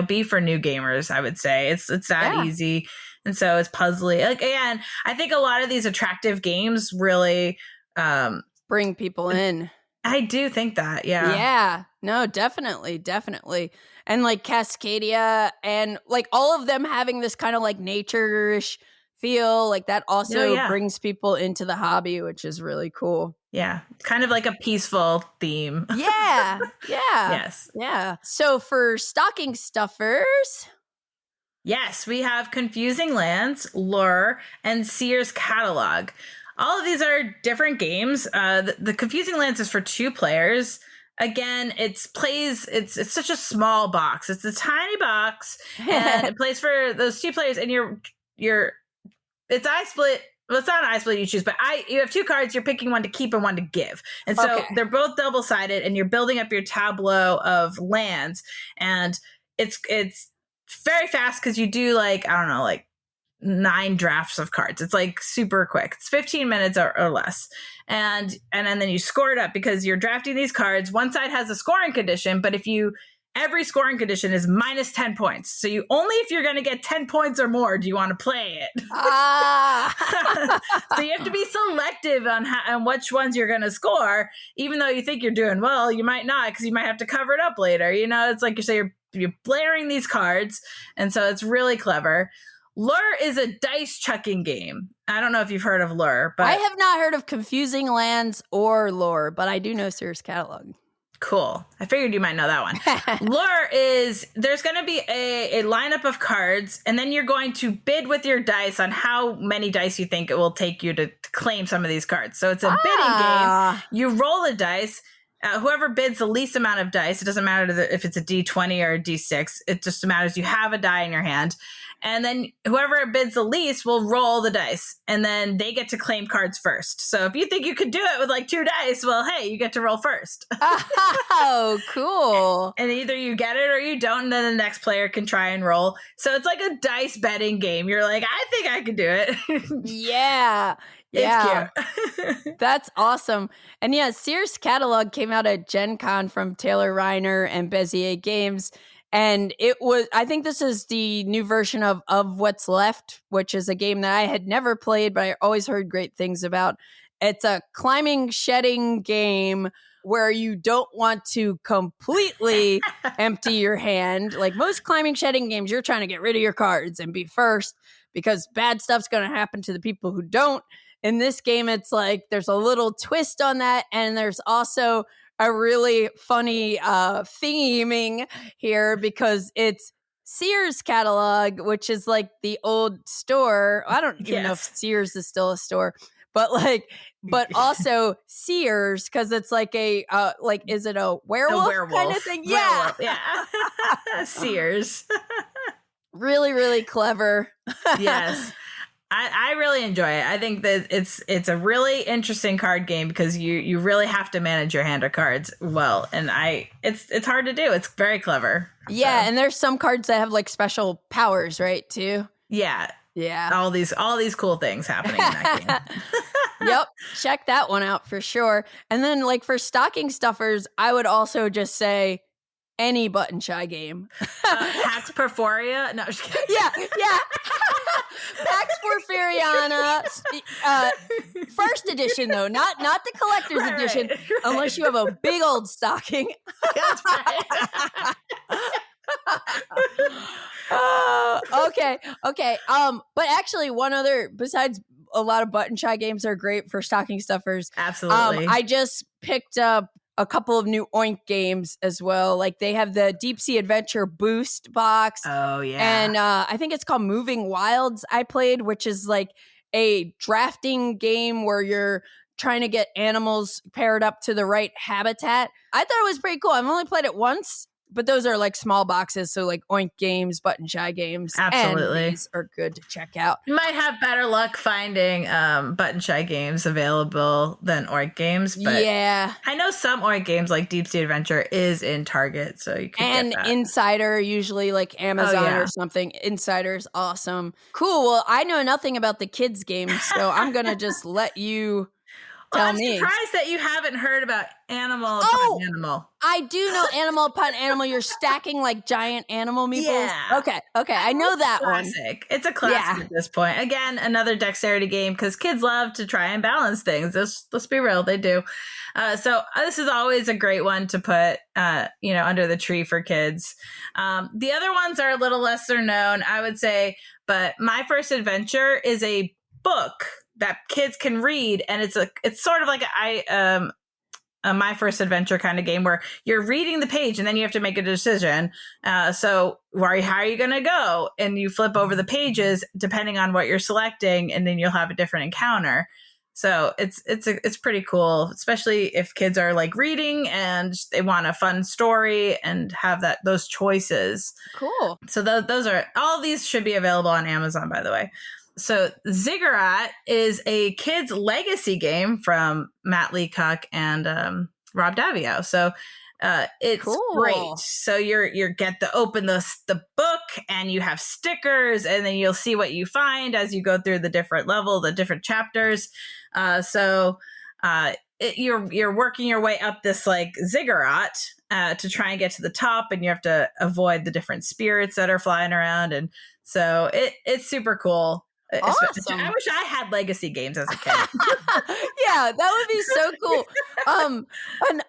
be for new gamers, I would say. It's that easy. And so it's puzzly. Like, again, I think a lot of these attractive games really bring people in. I do think that, yeah. Yeah. No, definitely. And like Cascadia and like all of them having this kind of like nature-ish feel, like that also brings people into the hobby, which is really cool. Yeah. Kind of like a peaceful theme. Yeah. Yes. Yeah. So for stocking stuffers, yes, we have Confusing Lands, Lure, and Seers Catalog. All of these are different games. The Confusing Lands is for 2 players. Again, it's such a small box. It's a tiny box, and it plays for those 2 players. And it's I split. Well, it's not an I split you choose, but you have 2 cards. You're picking one to keep and one to give, and so they're both double sided. And you're building up your tableau of lands, and it's very fast because you do like 9 drafts of cards. It's like super quick. It's 15 minutes or less. And then you score it up because you're drafting these cards. One side has a scoring condition, but every scoring condition is minus 10 points. So only if you're going to get 10 points or more do you want to play it. So you have to be selective on which ones you're going to score. Even though you think you're doing well, you might not, because you might have to cover it up later. It's like you're blaring these cards. And so it's really clever. Lure is a dice chucking game. I don't know if you've heard of Lure, but I have not heard of Confusing Lands or Lure, but I do know Seers Catalog. Cool. I figured you might know that one. Lure is there's going to be a lineup of cards, and then you're going to bid with your dice on how many dice you think it will take you to claim some of these cards. So it's a bidding game. You roll a dice. Whoever bids the least amount of dice, it doesn't matter if it's a D20 or a D6. It just matters you have a die in your hand. And then whoever bids the least will roll the dice, and then they get to claim cards first. So if you think you could do it with like 2 dice, well, hey, you get to roll first. Oh, cool. And either you get it or you don't, and then the next player can try and roll. So it's like a dice betting game. You're like, I think I could do it. Yeah. It's cute. That's awesome. And yeah, Seers catalog came out at Gen Con from Taylor Reiner and Bezier Games. And it was, I think this is the new version of What's Left, which is a game that I had never played, but I always heard great things about. It's a climbing, shedding game where you don't want to completely empty your hand. Like most climbing, shedding games, you're trying to get rid of your cards and be first because bad stuff's going to happen to the people who don't. In this game, it's like there's a little twist on that. And there's also a really funny theming here because it's Seers catalog, which is like the old store. I don't even know if Seers is still a store, but also Seers because it's like a is it a werewolf kind of thing? Yeah, yeah. Seers. Really, really clever. Yes. I really enjoy it. I think that it's a really interesting card game because you really have to manage your hand of cards well, and it's hard to do. It's very clever. Yeah, and there's some cards that have like special powers, right? Too. Yeah. Yeah. All these cool things happening in that game. Yep. Check that one out for sure. And then like for stocking stuffers, I would also just say any button shy game. Pax Porfiriana? No, I'm just kidding. Yeah. Pax Porfiriana. First edition, though, not the collector's edition, right. Unless you have a big old stocking. That's right. Okay. But actually, one other, besides a lot of button shy games are great for stocking stuffers. Absolutely. I just picked up a couple of new Oink games as well. Like they have the Deep Sea Adventure Boost box. Oh, yeah. And I think it's called Moving Wilds I played, which is like a drafting game where you're trying to get animals paired up to the right habitat. I thought it was pretty cool. I've only played it once, but those are like small boxes. So like Oink games, button shy games. Absolutely. And these are good to check out. You might have better luck finding button shy games available than Oink games. But yeah. I know some Oink games like Deep Sea Adventure is in Target. So you can get that. Insider, usually like Amazon or something. Insider is awesome. Cool. Well, I know nothing about the kids games, so I'm going to just let you tell me. I'm surprised that you haven't heard about Animal Upon Animal. I do know Animal Upon Animal. You're stacking like giant animal meeples. Yeah. Okay. I know that classic. one. It's a classic at this point. Again, another dexterity game because kids love to try and balance things. Let's be real, they do. So this is always a great one to put, under the tree for kids. The other ones are a little lesser known, I would say. But My First Adventure is a book that kids can read, and it's sort of like a My First Adventure kind of game where you're reading the page and then you have to make a decision. So how are you going to go? And you flip over the pages depending on what you're selecting, and then you'll have a different encounter. So it's pretty cool, especially if kids are like reading and they want a fun story and have those choices. Cool. So those are all these should be available on Amazon, by the way. So Ziggurat is a kids' legacy game from Matt Leacock and Rob Davio. So it's great. So you get to open the book and you have stickers, and then you'll see what you find as you go through the different the different chapters. You're working your way up this like ziggurat to try and get to the top, and you have to avoid the different spirits that are flying around, and so it's super cool. Awesome. I wish I had legacy games as a kid. Yeah, that would be so cool.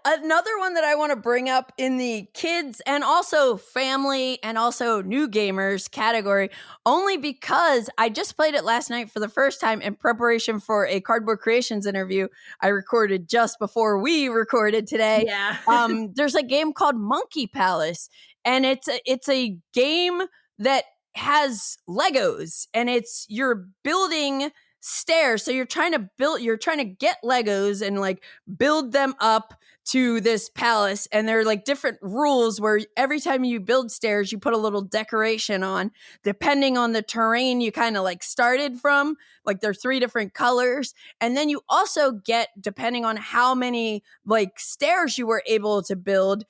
Another one that I want to bring up in the kids and also family and also new gamers category, only because I just played it last night for the first time in preparation for a Cardboard Creations interview I recorded just before we recorded today. Yeah. There's a game called Monkey Palace, and it's a game that has Legos, and you're building stairs. So you're trying to get Legos and like build them up to this palace. And there are like different rules where every time you build stairs, you put a little decoration on, depending on the terrain you kind of like started from. Like there are 3 different colors. And then you also get, depending on how many like stairs you were able to build,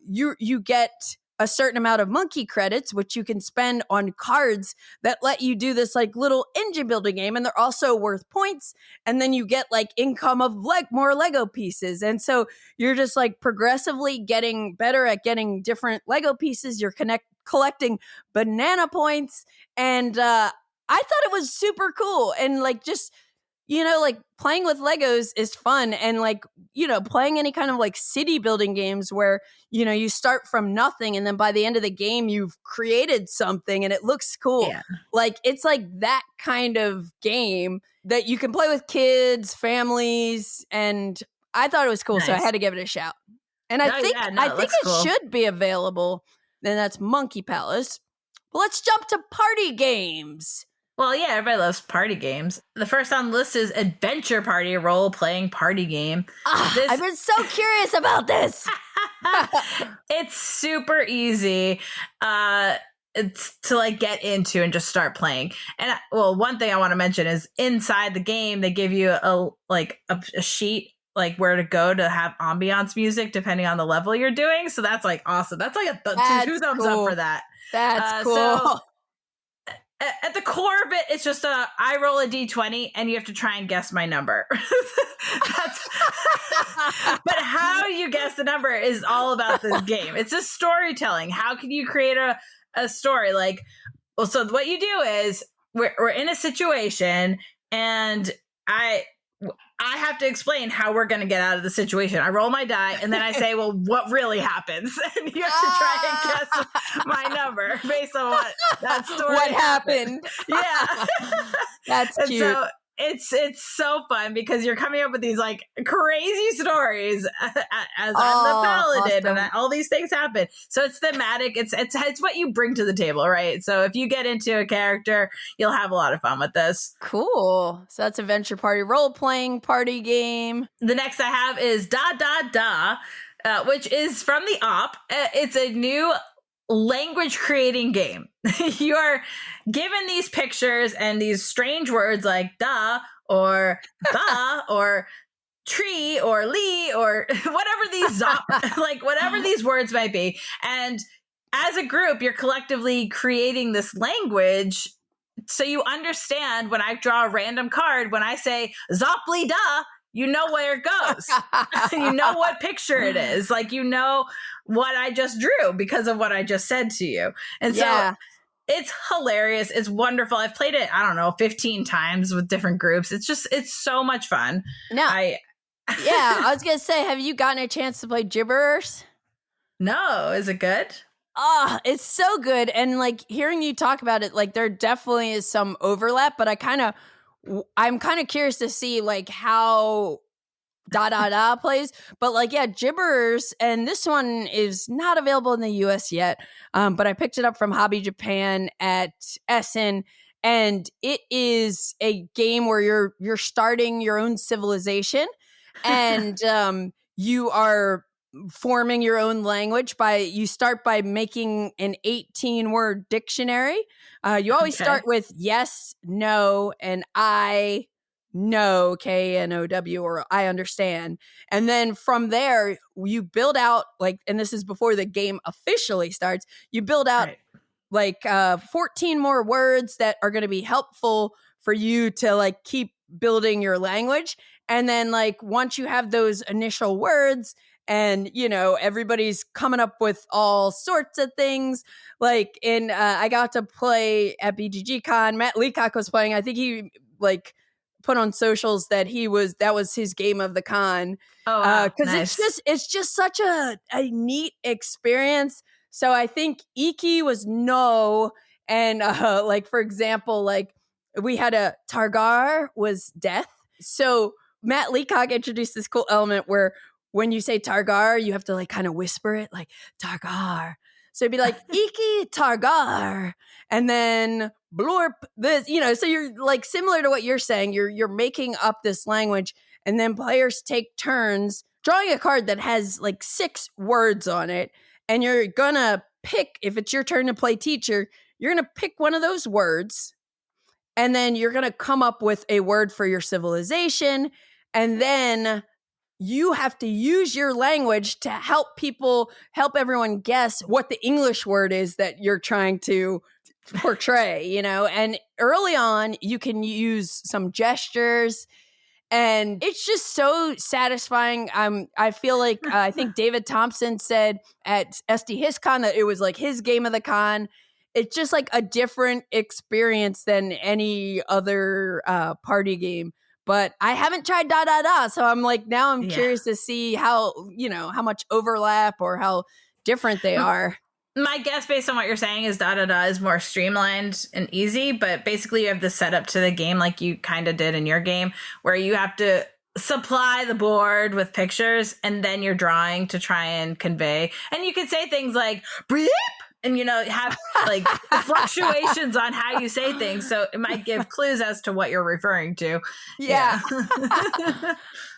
you get a certain amount of monkey credits, which you can spend on cards that let you do this like little engine building game. And they're also worth points. And then you get like income of more Lego pieces. And so you're just like progressively getting better at getting different Lego pieces. You're collecting banana points. And I thought it was super cool. And like just, like playing with Legos is fun. And like, playing any kind of like city building games where, you start from nothing. And then by the end of the game, you've created something and it looks cool. Yeah. Like it's like that kind of game that you can play with kids, families. And I thought it was cool. Nice. So I had to give it a shout. And I think it should be available. And that's Monkey Palace. But let's jump to party games. Well, yeah, everybody loves party games. The first on the list is Adventure Party, a role-playing party game. I've been so curious about this. It's super easy it's to like get into and just start playing. And one thing I want to mention is inside the game, they give you a sheet like where to go to have ambiance music depending on the level you're doing. So that's like awesome. That's like a 2 thumbs up for that. That's cool. So, at the core of it, it's just I roll a d20 and you have to try and guess my number. But how you guess the number is all about this game. It's just storytelling. How can you create a story? So what you do is we're in a situation and I have to explain how we're going to get out of the situation. I roll my die and then I say, well, what really happens? And you have to try and guess my number based on what that story happened. Yeah. That's cute. So it's so fun because you're coming up with these like crazy stories as I'm the paladin awesome. And all these things happen. So it's thematic. It's what you bring to the table, right? So if you get into a character, you'll have a lot of fun with this. Cool. So that's Adventure Party, role-playing party game. The next I have is DaDaDa, which is from the op. It's a new language creating game. You are given these pictures and these strange words like da or ba or tree or lee or whatever these whatever these words might be. And as a group, you're collectively creating this language so you understand when I draw a random card, when I say Zopli da, you know where it goes. You know what picture it is. Like, you know what I just drew because of what I just said to you. And so it's hilarious. It's wonderful. I've played it, 15 times with different groups. It's so much fun. No. I was going to say, have you gotten a chance to play Gibberers? No. Is it good? Oh, it's so good. And like hearing you talk about it, like there definitely is some overlap, but I'm kind of curious to see like how DaDaDa plays, but like, yeah, Gibberers, and this one is not available in the US yet. But I picked it up from Hobby Japan at Essen, and it is a game where you're starting your own civilization, and you are forming your own language you start by making an 18-word dictionary. You always start with yes, no, and I know, K-N-O-W, or I understand. And then from there, you build out and this is before the game officially starts, you build out 14 more words that are going to be helpful for you to keep building your language. And then once you have those initial words and everybody's coming up with all sorts of things. Like I got to play at BGG.CON. Matt Leacock was playing. I think he put on socials that that was his game of the con. Oh, wow. Because it's just such a neat experience. So I think Iki was no, and for example, we had a Targar was death. So Matt Leacock introduced this cool element where when you say Targar, you have to kind of whisper it like Targar. So it'd be like Iki Targar, and then blorp this, so you're similar to what you're saying. You're making up this language, and then players take turns drawing a card that has 6 words on it, and you're gonna pick, if it's your turn to play teacher, you're gonna pick one of those words, and then you're gonna come up with a word for your civilization, and then you have to use your language to help everyone guess what the English word is that you're trying to portray, and early on you can use some gestures, and it's just so satisfying. I feel like I think David Thompson said at SD.HISCON that it was his game of the con. It's just a different experience than any other party game. But I haven't tried DaDaDa, so I'm now I'm curious to see how much overlap or how different they are. My guess, based on what you're saying, is DaDaDa is more streamlined and easy, but basically you have the setup to the game like you kind of did in your game, where you have to supply the board with pictures and then you're drawing to try and convey. And you can say things like "breep," and have fluctuations on how you say things, so it might give clues as to what you're referring to. Yeah.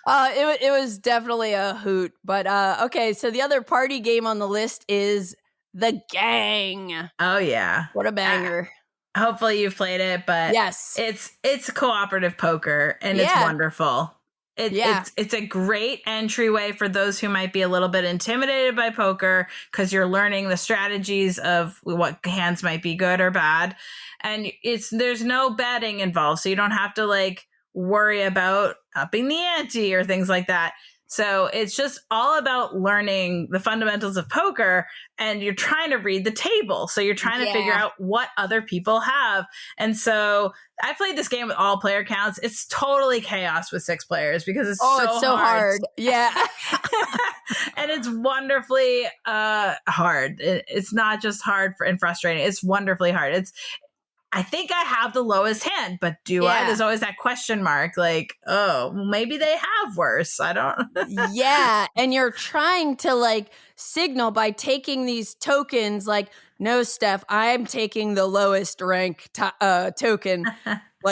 It was definitely a hoot. But okay, so the other party game on the list is The Gang. Oh yeah, what a banger. Hopefully you've played it, but yes, it's cooperative poker, and it's wonderful. It's a great entryway for those who might be a little bit intimidated by poker, because you're learning the strategies of what hands might be good or bad. And there's no betting involved, so you don't have to worry about upping the ante or things like that. So it's just all about learning the fundamentals of poker, and you're trying to read the table. So you're trying to figure out what other people have. And so I played this game with all player counts. It's totally chaos with 6 players because it's so hard. Yeah. And it's wonderfully hard. It's not just hard and frustrating. It's wonderfully hard. I think I have the lowest hand, but do I? There's always that question mark, maybe they have worse. I don't. Yeah. And you're trying to signal by taking these tokens, no, Steph, I'm taking the lowest rank token.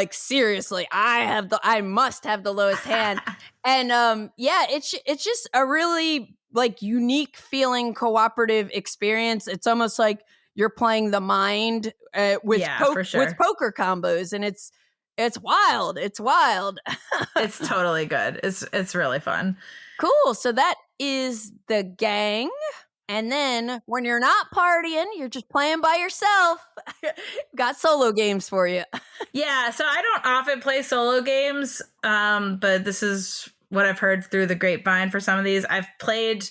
Seriously, I must have the lowest hand. And it's just a really unique feeling cooperative experience. It's almost like you're playing the mind with poker combos, and it's wild. It's wild. It's totally good. It's really fun. Cool. So that is The Gang. And then when you're not partying, you're just playing by yourself. Got solo games for you. Yeah. So I don't often play solo games, but this is what I've heard through the grapevine for some of these. I've played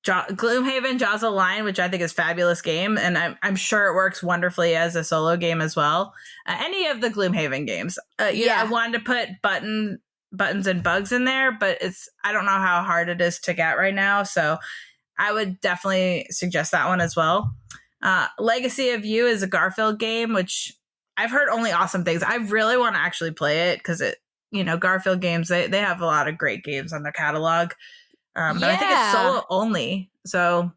Gloomhaven, Jaws of the Lion, which I think is a fabulous game, and I'm sure it works wonderfully as a solo game as well. Any of the Gloomhaven games. I wanted to put buttons and bugs in there, but I don't know how hard it is to get right now, so I would definitely suggest that one as well. Legacy of You is a Garfield game, which I've heard only awesome things. I really want to actually play it because Garfield games, they have a lot of great games on their catalog. But I think it's solo only. So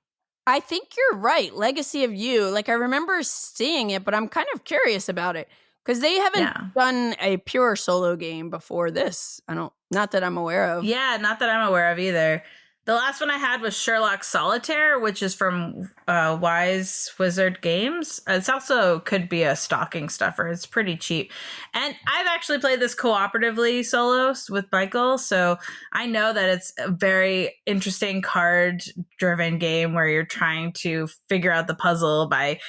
I think you're right. Legacy of You. I remember seeing it, but I'm kind of curious about it because they haven't done a pure solo game before this. Not that I'm aware of. Yeah, not that I'm aware of either. The last one I had was Sherlock Solitaire, which is from Wise Wizard Games. It's also could be a stocking stuffer. It's pretty cheap. And I've actually played this cooperatively solos with Michael, so I know that it's a very interesting card-driven game where you're trying to figure out the puzzle by...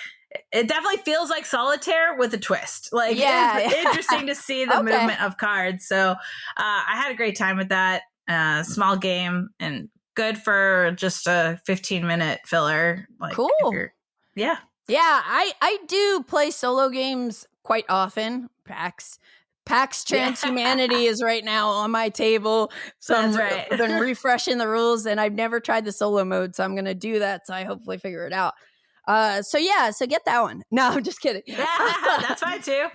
It definitely feels like Solitaire with a twist. It's interesting to see the movement of cards. So I had a great time with that. Small game and good for just a 15-minute filler. Like, Cool. Yeah. I do play solo games quite often. PAX Transhumanity is right now on my table. So That's right. I've been refreshing the rules, and I've never tried the solo mode, so I'm going to do that. So I hopefully figure it out. So get that one. No, I'm just kidding. That's fine too.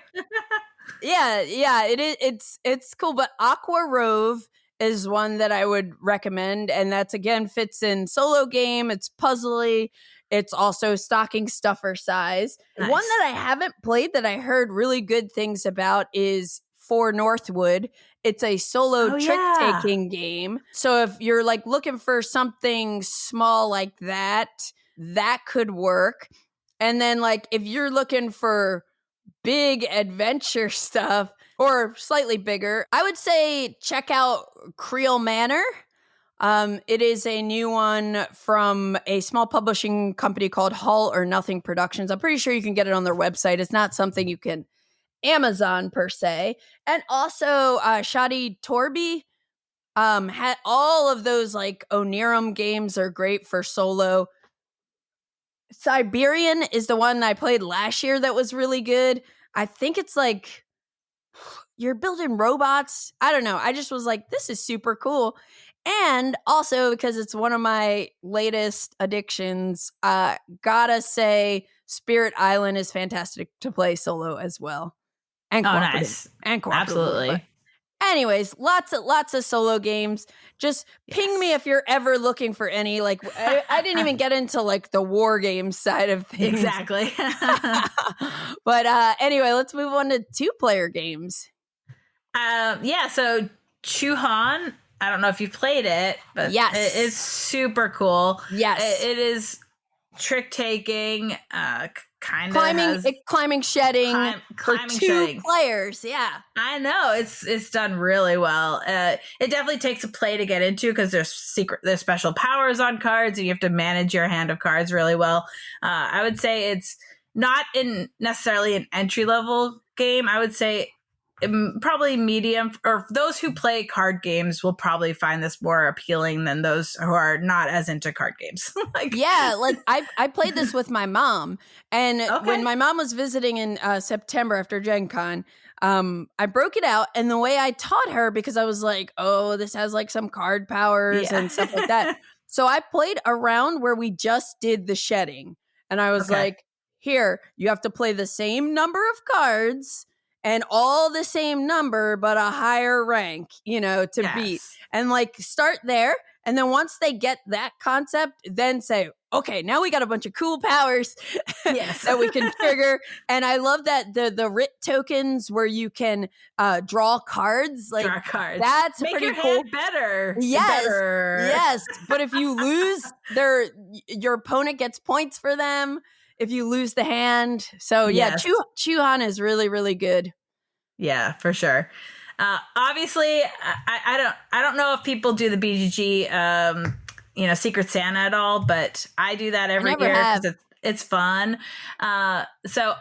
It's cool. But Aqua ROVE is one that I would recommend, and that's again fits in solo game. It's puzzly. It's also stocking stuffer size. Nice. One that I haven't played that I heard really good things about is for Northwood. It's a solo trick-taking game. So if you're like looking for something small like that, that could work. And then like if you're looking for big adventure stuff or slightly bigger, I would say check out Kreel Manor. It is a new one from a small publishing company called Hull or Nothing Productions. I'm pretty sure you can get it on their website. It's not something you can Amazon per se. And also Shadi Torby had all of those like Onirum games are great for solo. Cyberion is the one I played last year that was really good. I think it's like you're building robots. I don't know. I just was like, this is super cool. And also because it's one of my latest addictions, gotta say Spirit Island is fantastic to play solo as well. And cooperative. Nice. And cooperative. Absolutely. But anyways, lots of solo games. Just ping me if you're ever looking for any. Like I didn't even get into like the war game side of things. Exactly. But anyway, let's move on to 2-player games. So Chuhan, I don't know if you've played it, but yes, it is super cool. Yes, it is trick taking, kind of climbing, shedding for climbing, 2 players. Yeah, I know it's done really well. It definitely takes a play to get into because there's special powers on cards, and you have to manage your hand of cards really well. I would say it's not necessarily an entry level game. I would say probably medium, or those who play card games will probably find this more appealing than those who are not as into card games. I played this with my mom, and when my mom was visiting in September after Gen Con, I broke it out, and the way I taught her, because I was like, oh, this has like some card powers and stuff like that. So I played a round where we just did the shedding, and I was like, here, you have to play the same number of cards and all the same number, but a higher rank, to beat. And like start there. And then once they get that concept, then say, okay, now we got a bunch of cool powers that we can trigger. And I love that the writ tokens where you can draw cards. Like draw cards. That's Make pretty your cool. Hand better. Yes. But if you lose, your opponent gets points for them. If you lose the hand. So Chuhan is really, really good. Yeah, for sure. Obviously, I don't know if people do the BGG, Secret Santa at all, but I do that every year because it's fun. So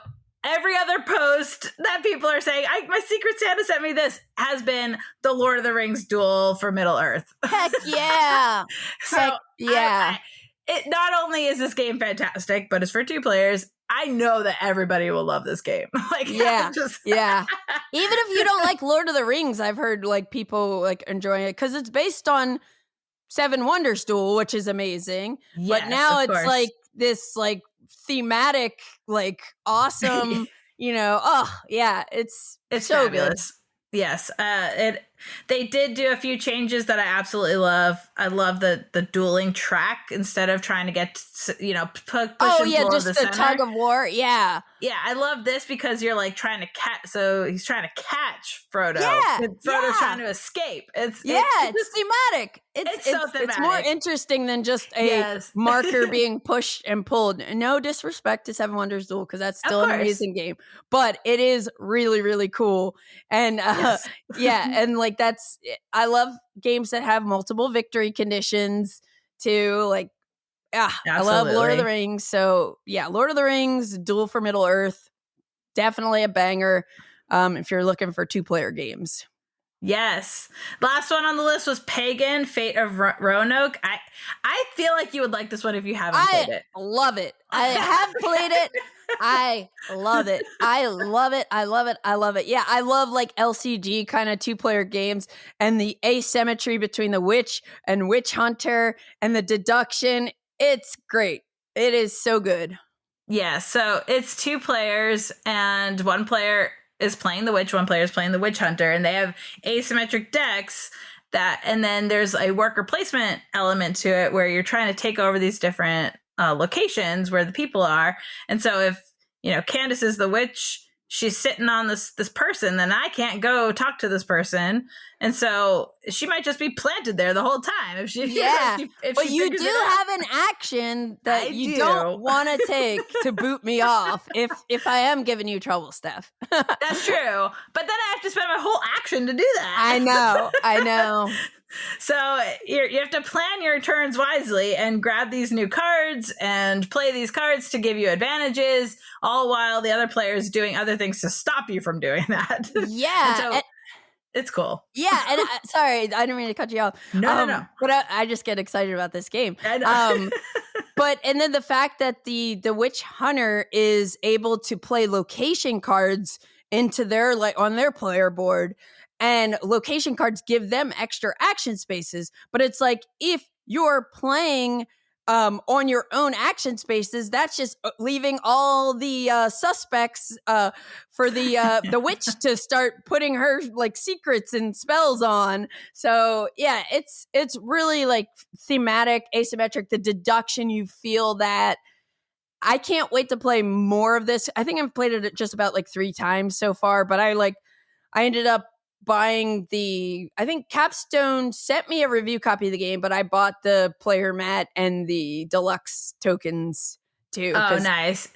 every other post that people are saying, my Secret Santa sent me this, has been the Lord of the Rings Duel for Middle Earth. Heck yeah! It not only is this game fantastic, but it's for 2 players. I know that everybody will love this game. Even if you don't like Lord of the Rings, I've heard like people like enjoying it because it's based on Seven Wonders Duel, which is amazing. Yes, but now it's like this like thematic, like awesome. It's so fabulous. Good. Yes, they did do a few changes that I absolutely love. I love the dueling track instead of trying to get push just the tug of war. Yeah, I love this because you're like trying to catch. So he's trying to catch Frodo. And Frodo's trying to escape. It's thematic. It's so thematic. It's more interesting than just a marker being pushed and pulled. No disrespect to Seven Wonders Duel because that's still an amazing game, but it is really, really cool. And and like I love games that have multiple victory conditions too. Like, I love Lord of the Rings. So Lord of the Rings, Duel for Middle Earth, definitely a banger if you're looking for 2-player games. Yes. Last one on the list was Pagan, Fate of Roanoke. I feel like you would like this one if you haven't played it. I love it. I have played it. I love it. I love it. I love it. I love it. Yeah, I love like LCG kind of 2-player games and the asymmetry between the witch and witch hunter and the deduction. It's great. It is so good. Yeah, so it's 2 players and 1 player is playing the witch, 1 player is playing the witch hunter, and they have asymmetric decks and then there's a worker placement element to it where you're trying to take over these different locations where the people are. And so if, Candice is the witch, she's sitting on this person, then I can't go talk to this person. And so she might just be planted there the whole time. But you do have an action that you don't want to take to boot me off if I am giving you trouble, Steph. That's true. But then I have to spend my whole action to do that. I know. So you have to plan your turns wisely and grab these new cards and play these cards to give you advantages, all while the other player is doing other things to stop you from doing that. Yeah. It's cool. Yeah, and sorry, I didn't mean to cut you off. No. But I just get excited about this game. I know. And then the fact that the witch hunter is able to play location cards into their on their player board, and location cards give them extra action spaces. But it's like if you're playing on your own action spaces, that's just leaving all the suspects for the witch to start putting her secrets and spells on. So yeah, it's really thematic, asymmetric. The deduction, you feel that. I can't wait to play more of this. I think I've played it just about 3 times so far, but I ended up buying I think Capstone sent me a review copy of the game, but I bought the player mat and the deluxe tokens too. Oh, nice.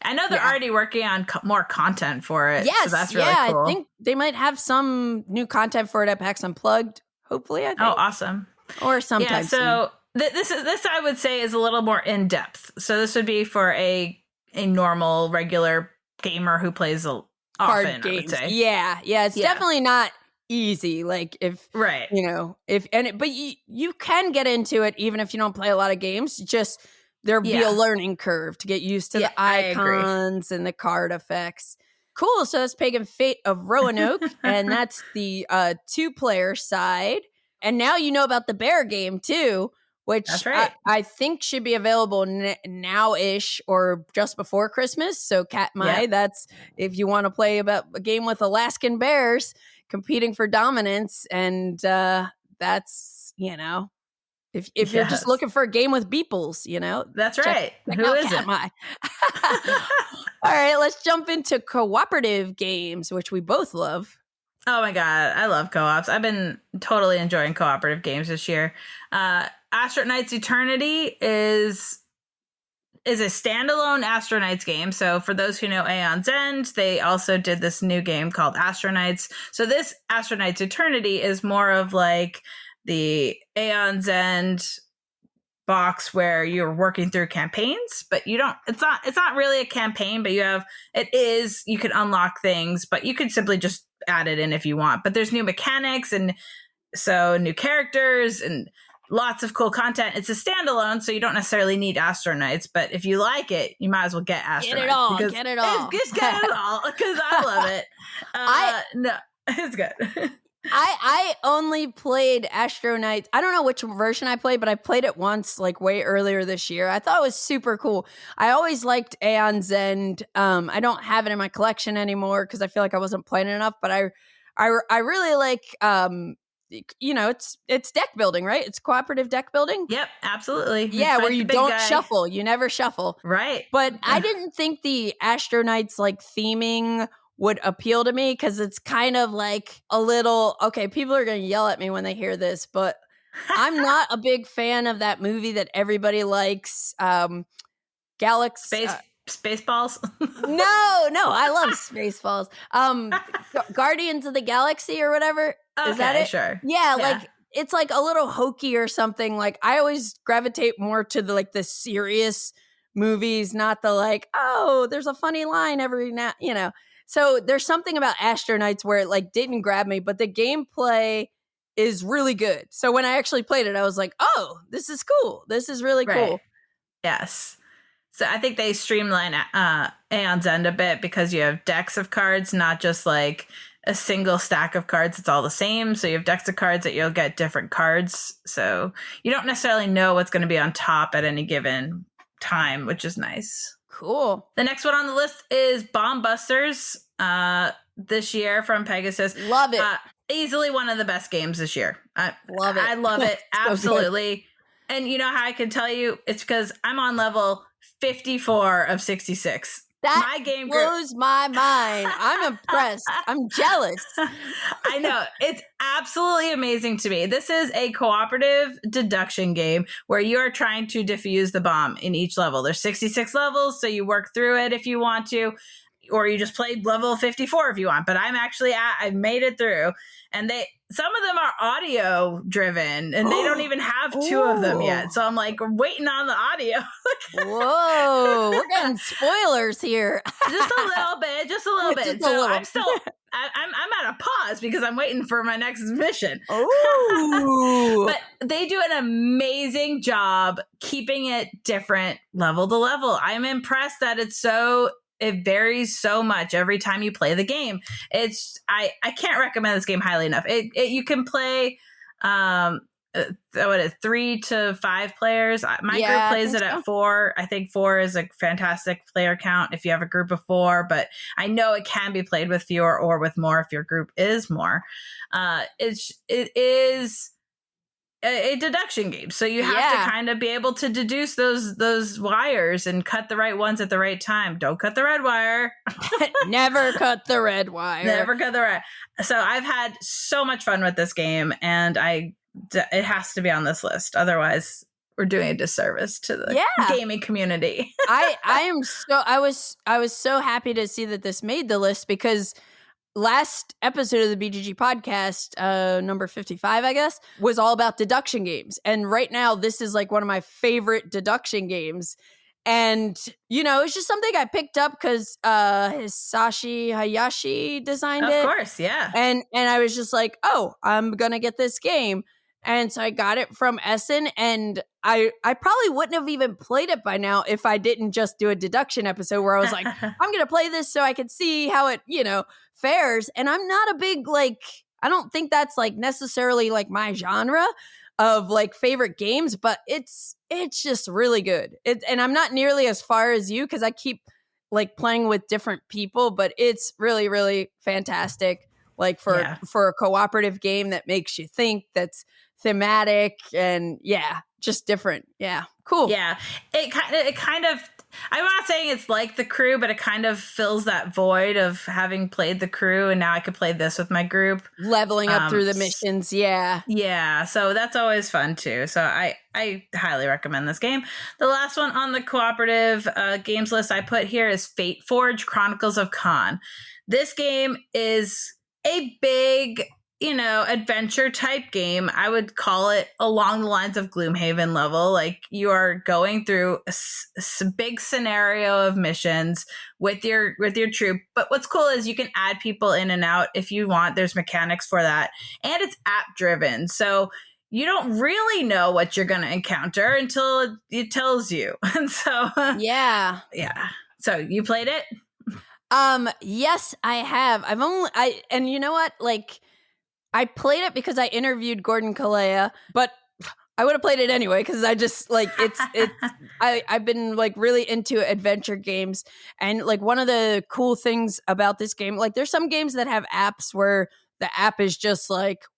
I know they're already working on more content for it. Yes. So that's really cool. I think they might have some new content for it at PAX Unplugged. Hopefully, I think. Oh, awesome. Or sometime so this I would say is a little more in depth. So this would be for a normal, regular gamer who plays often, card games. I would say. Yeah. It's definitely not easy. But you can get into it even if you don't play a lot of games. Just there'll be a learning curve to get used to the icons and the card effects. Cool. So that's Pagan Fate of Roanoke, and that's the 2-player side. And now you know about the bear game too, which that's right. I think should be available now-ish or just before Christmas. So Katmai, that's if you want to play about a game with Alaskan bears competing for dominance. And that's, if you're just looking for a game with beeples, That's right. Check Who out is Katmai. All right, let's jump into cooperative games, which we both love. Oh my God, I love co-ops. I've been totally enjoying cooperative games this year. Astronaut Knights Eternity is a standalone Astronaut Knights game. So for those who know Aeon's End, they also did this new game called Astronaut Knights. So this Astronaut Knights Eternity is more of the Aeon's End box where you're working through campaigns, but it's not really a campaign, but you can unlock things, but you could simply just add it in if you want. But there's new mechanics and so new characters and lots of cool content. It's a standalone, so you don't necessarily need Astronauts, but if you like it, you might as well get Astronauts. Get it all. Just get it all, because I love it. No, it's good. I only played Astronauts. I don't know which version I played, but I played it once, way earlier this year. I thought it was super cool. I always liked Aeon's End. I don't have it in my collection anymore because I feel like I wasn't playing enough. But I really like. It's deck building, right? It's cooperative deck building. Yep, absolutely. Yeah, where you don't shuffle. You never shuffle. Right. But I didn't think the Astronauts theming would appeal to me because it's kind of a little, okay, people are going to yell at me when they hear this, but I'm not a big fan of that movie that everybody likes. Galaxy. Spaceballs? No, I love Spaceballs. Guardians of the Galaxy or whatever. Okay, is that it? Sure. Yeah, it's a little hokey or something. I always gravitate more to the serious movies, not the oh, there's a funny line every now, So there's something about Astro Knights where it like didn't grab me, but the gameplay is really good. So when I actually played it, I was like, oh, this is cool. This is really cool. Yes. So I think they streamline Aeon's End a bit because you have decks of cards, not just like a single stack of cards. It's all the same. So you have decks of cards that you'll get different cards. So you don't necessarily know what's going to be on top at any given time, which is nice. Cool. The next one on the list is Bomb Busters this year from Pegasus. Love it. Easily one of the best games this year. Love it. I love it. So absolutely. And you know how I can tell you? It's because I'm on level 54 of 66. That my game blows my mind. I'm impressed. I'm jealous. I know. It's absolutely amazing to me. This is a cooperative deduction game where you are trying to defuse the bomb in each level. There's 66 levels, so you work through it if you want to, or you just played level 54 if you want. But I've made it through. And some of them are audio driven and they don't even have two of them yet. So I'm like waiting on the audio. Whoa, we're getting spoilers here. Just a little bit. So I'm at a pause because I'm waiting for my next mission. Oh, but they do an amazing job keeping it different level to level. I'm impressed that it varies so much every time you play the game. I can't recommend this game highly enough. You can play 3 to 5 players. My group plays it at 4. I think 4 is a fantastic player count if you have a group of 4, but I know it can be played with fewer or with more if your group is more. It is a deduction game, so you have to kind of be able to deduce those wires and cut the right ones at the right time. Don't cut the red wire. Never cut the red wire. Never cut the red. So I've had so much fun with this game, and it has to be on this list. Otherwise, we're doing a disservice to the gaming community. I was so happy to see that this made the list because last episode of the BGG podcast, number 55, I guess, was all about deduction games. And right now, this is like one of my favorite deduction games. And, it's just something I picked up because Hisashi Hayashi designed it. Of course, yeah. And I was just like, oh, I'm going to get this game. And so I got it from Essen, and I probably wouldn't have even played it by now if I didn't just do a deduction episode where I was like, I'm going to play this so I can see how it, fares. And I'm not a big, I don't think that's necessarily my genre of favorite games, but it's just really good. And I'm not nearly as far as you because I keep playing with different people, but it's really, really fantastic. For a cooperative game that makes you think, that's thematic and just different. Yeah. Cool. Yeah. It kind of, I'm not saying it's like the crew, but it kind of fills that void of having played the crew. And now I could play this with my group. Leveling up through the missions. Yeah. Yeah. So that's always fun too. So I highly recommend this game. The last one on the cooperative games list I put here is Fate Forge Chronicles of Con. This game is a big, adventure type game. I would call it along the lines of Gloomhaven level. You are going through a big scenario of missions with your troop. But what's cool is you can add people in and out if you want. There's mechanics for that. And it's app driven. So you don't really know what you're going to encounter until it tells you. And so, yeah. So you played it? Yes, I have. And you know what? I played it because I interviewed Gordon Kalea, but I would have played it anyway because I just I've been really into adventure games. And one of the cool things about this game, there's some games that have apps where the app is just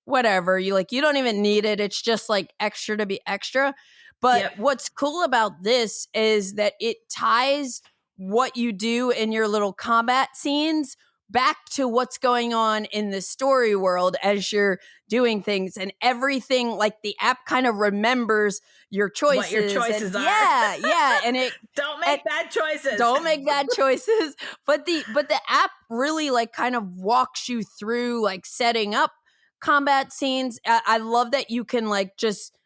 whatever, you don't even need it. It's just extra to be extra. But what's cool about this is that it ties what you do in your little combat scenes back to what's going on in the story world as you're doing things, and everything the app kind of remembers your choices. What your choices are. Yeah. And it don't make bad choices. Don't make bad choices. But the app really kind of walks you through setting up combat scenes. I love that you can just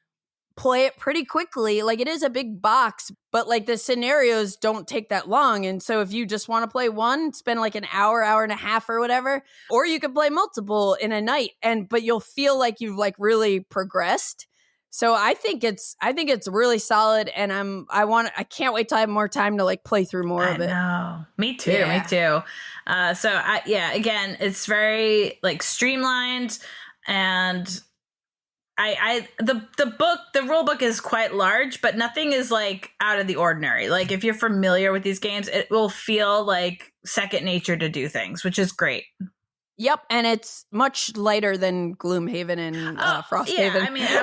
play it pretty quickly. Like, it is a big box, but like the scenarios don't take that long. And so if you just want to play one, spend like an hour and a half or whatever, or you could play multiple in a night, but you'll feel like you've like really progressed. So I think it's really solid, and I can't wait till I have more time to like play through more of it. No, me too. Yeah. Me too. Again, it's very like streamlined, and the rule book is quite large, but nothing is like out of the ordinary. Like, if you're familiar with these games, it will feel like second nature to do things, which is great. Yep, and it's much lighter than Gloomhaven and Frosthaven. Yeah, I mean, I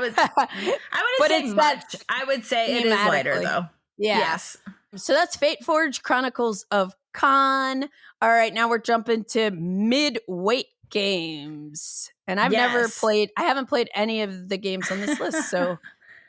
wouldn't say much. I would say it is lighter, though. Yeah. Yes. So that's Fateforge Chronicles of Con. All right, now we're jumping to mid-weight games. And I haven't played any of the games on this list, so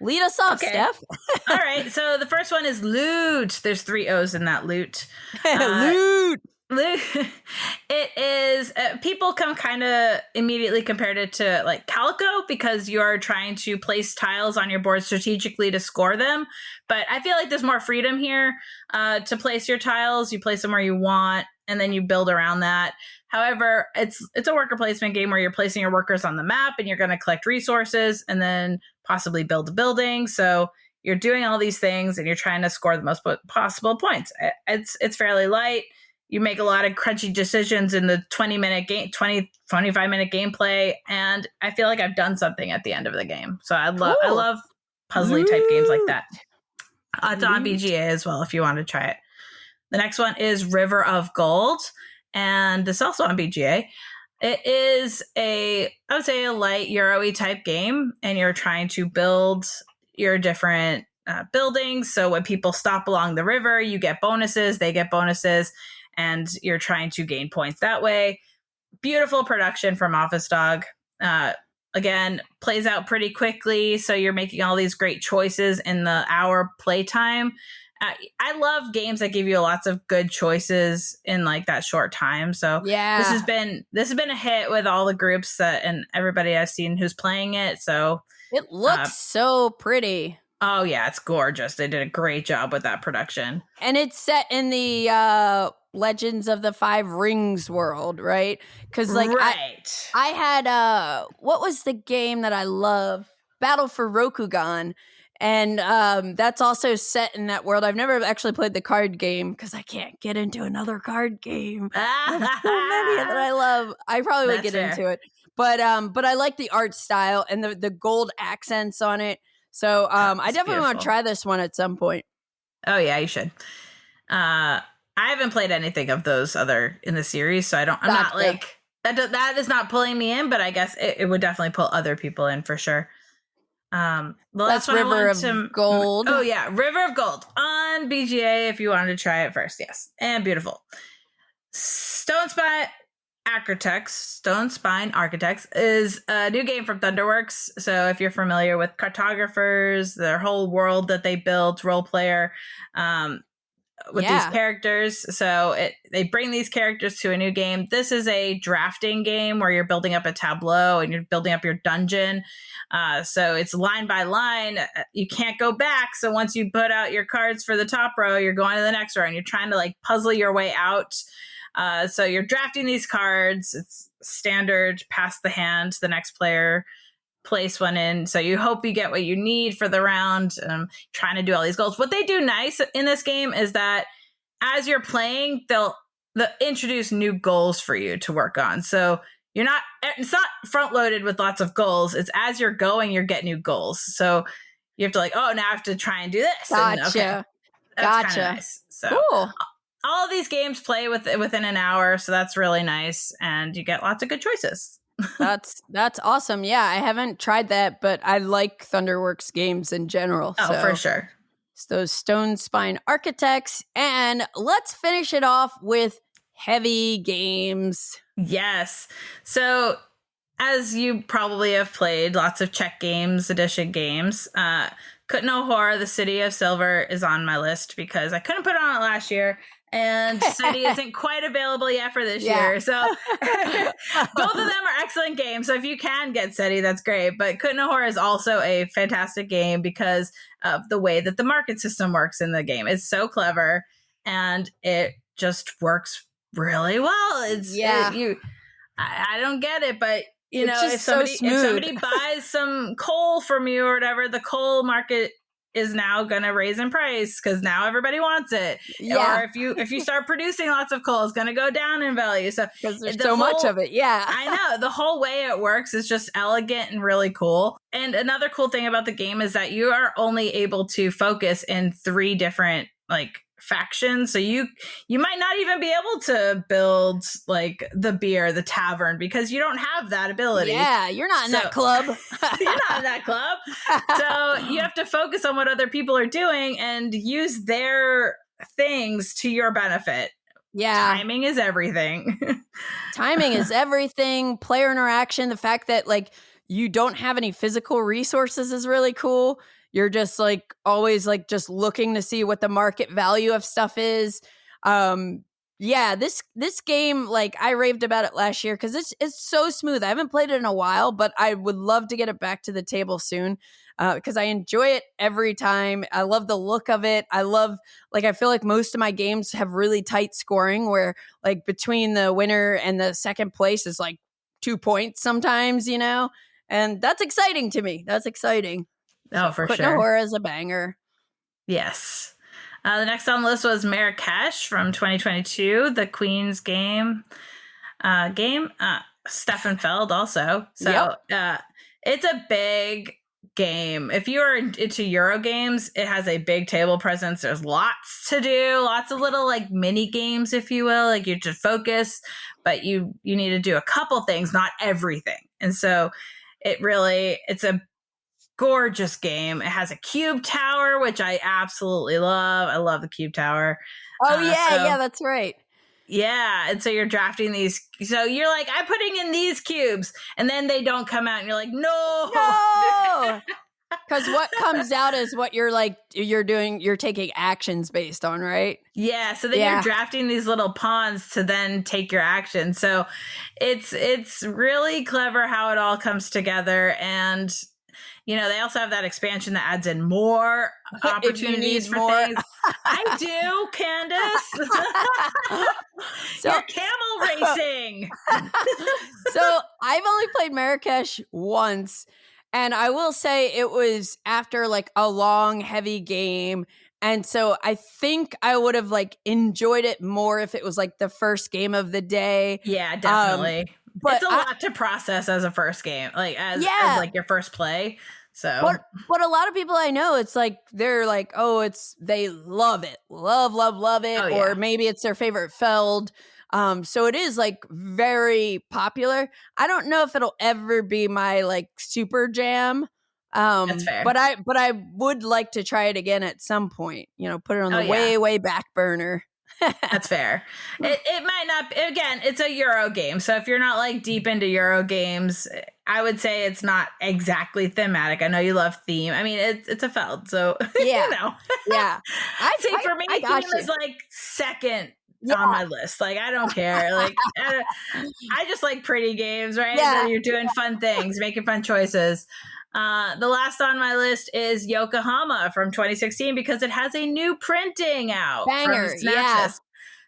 lead us off, Steph. All right, so the first one is Loot. There's 3 O's in that Loot. Loot. It is people can kind of immediately compare it to like Calico, because you're trying to place tiles on your board strategically to score them, but I feel like there's more freedom here to place your tiles. You place them where you want, and then you build around that. However, it's a worker placement game where you're placing your workers on the map, and you're going to collect resources and then possibly build a building. So you're doing all these things, and you're trying to score the most possible points. It's fairly light. You make a lot of crunchy decisions in the 25-minute gameplay, and I feel like I've done something at the end of the game. So I love puzzly type games like that. It's on BGA as well if you want to try it. The next one is River of Gold, and this is also on BGA. It is I would say a light Euro-y type game, and you're trying to build your different buildings. So when people stop along the river, you get bonuses, they get bonuses, and you're trying to gain points that way. Beautiful production from Office Dog. Again, plays out pretty quickly, so you're making all these great choices in the hour playtime. I love games that give you lots of good choices in like that short time. So yeah, this has been a hit with all the groups and everybody I've seen who's playing it. So it looks so pretty. Oh yeah, it's gorgeous. They did a great job with that production. And it's set in the Legends of the Five Rings world, right? Because like I had what was the game that I love? Battle for Rokugan. And that's also set in that world. I've never actually played the card game because I can't get into another card game. There's so many that I love. I probably would get into it. But I like the art style and the gold accents on it. So I definitely want to try this one at some point. Oh yeah, you should. I haven't played anything of those other in the series, so I'm not like that is not pulling me in, but I guess it would definitely pull other people in for sure. The last one River of Gold. Oh yeah, River of Gold on BGA if you wanted to try it first. Yes, and beautiful. Stone Spine Architects is a new game from Thunderworks. So if you're familiar with cartographers, their whole world that they built, role player, with these characters. So they bring these characters to a new game. This is a drafting game where you're building up a tableau and you're building up your dungeon. So it's line by line. You can't go back. So once you put out your cards for the top row, you're going to the next row and you're trying to like puzzle your way out. So you're drafting these cards. It's standard, pass the hand to the next player, place one in. So you hope you get what you need for the round. Trying to do all these goals. What they do nice in this game is that as you're playing, they'll introduce new goals for you to work on. So it's not front loaded with lots of goals. It's as you're going, you're getting new goals. So you have to like, now I have to try and do this. Gotcha. That's kind of nice. So cool. All of these games play within an hour. So that's really nice. And you get lots of good choices. That's awesome. Yeah, I haven't tried that, but I like Thunderworks games in general. Oh, for sure. It's those Stone Spine Architects. And let's finish it off with heavy games. Yes. So as you probably have played lots of check games, edition games, Kutno Horror, the City of Silver, is on my list because I couldn't put it on it last year. And City isn't quite available yet for this year. So both of them are excellent games. So if you can get City, that's great. But Kutno Horror is also a fantastic game because of the way that the market system works in the game. It's so clever and it just works really well. I don't get it, but you know, if somebody buys some coal from you or whatever, the coal market is now going to raise in price because now everybody wants it. Yeah. Or if you start producing lots of coal, it's going to go down in value. So because there's so much of it. Yeah. I know. The whole way it works is just elegant and really cool. And another cool thing about the game is that you are only able to focus in 3 different factions. So you might not even be able to build the tavern because you don't have that ability. Yeah, you're not in that club. You're not in that club. So you have to focus on what other people are doing and use their things to your benefit. Yeah. Timing is everything. Timing is everything. Player interaction, the fact that you don't have any physical resources is really cool. You're just always just looking to see what the market value of stuff is. This game, I raved about it last year because it's so smooth. I haven't played it in a while, but I would love to get it back to the table soon because I enjoy it every time. I love the look of it. I love, I feel like most of my games have really tight scoring where between the winner and the second place is 2 points sometimes, and that's exciting to me. That's exciting. Oh, for sure. Kutno Horror is a banger. Yes. The next on the list was Marrakesh from 2022, the Queen's game. Steffenfeld also. So it's a big game. If you are into Euro games, it has a big table presence. There's lots to do, lots of little mini games, if you will. You just focus, but you need to do a couple things, not everything. And so it's a gorgeous game. It has a cube tower, which I absolutely love. I love the cube tower. Oh, yeah, that's right. Yeah, and so you're drafting these. So you're I'm putting in these cubes, and then they don't come out, and you're no! Because what comes out is what you're doing, you're taking actions based on, right? Yeah, so then you're drafting these little pawns to then take your action. So it's really clever how it all comes together, and they also have that expansion that adds in more opportunities for things. I do, Candice. So, you're camel racing. So I've only played Marrakesh once, and I will say it was after a long, heavy game. And so I think I would have enjoyed it more if it was the first game of the day. Yeah, definitely. But it's a lot to process as a first game, as your first play. So, but a lot of people I know, it's they're they love it, love it, or maybe it's their favorite Feld. So it is very popular. I don't know if it'll ever be my super jam. That's fair. But I would like to try it again at some point. Put it on the way back burner. That's fair. It might not. Again, it's a Euro game, so if you're not deep into Euro games, I would say it's not exactly thematic. I know you love theme. I mean, it's a Feld, so yeah, yeah. I'd say for me, theme is second on my list. I don't care. I just like pretty games, right? Yeah. So you're doing fun things, making fun choices. The last on my list is Yokohama from 2016 because it has a new printing out. Banger, yeah.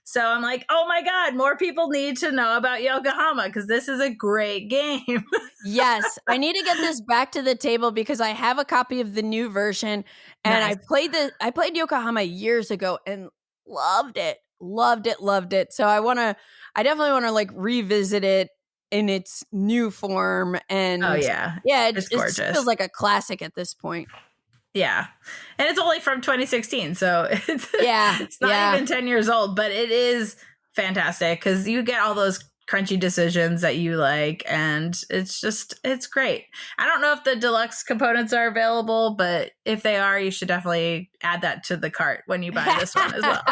So I'm oh my God, more people need to know about Yokohama because this is a great game. Yes, I need to get this back to the table because I have a copy of the new version, and nice. I played Yokohama years ago and loved it. So I definitely want to revisit it in its new form. And it just feels like a classic at this point. Yeah. And it's only from 2016, so it's not even 10 years old, but it is fantastic because you get all those crunchy decisions that you like, and it's great. I don't know if the deluxe components are available, but if they are, you should definitely add that to the cart when you buy this one as well.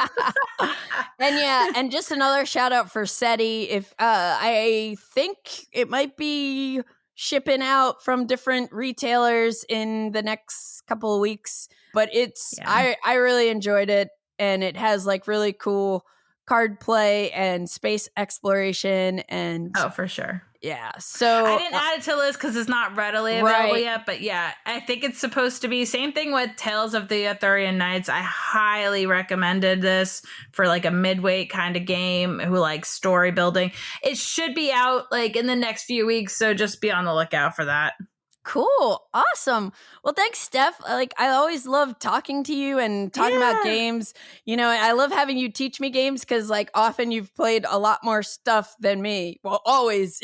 And just another shout out for SETI. If I think it might be shipping out from different retailers in the next couple of weeks. But I really enjoyed it, and it has like really cool card play and space exploration, and for sure. Yeah, so I didn't add it to the list because it's not readily available yet, but yeah, I think it's supposed to be. Same thing with Tales of the Arthurian Knights. I highly recommended this for like a midweight kind of game who likes story building. It should be out like in the next few weeks, so just be on the lookout for that. Cool. Awesome. Well, thanks, Steph. Like, I always love talking to you and talking about games. You know, I love having you teach me games because, like, often you've played a lot more stuff than me. Well, always.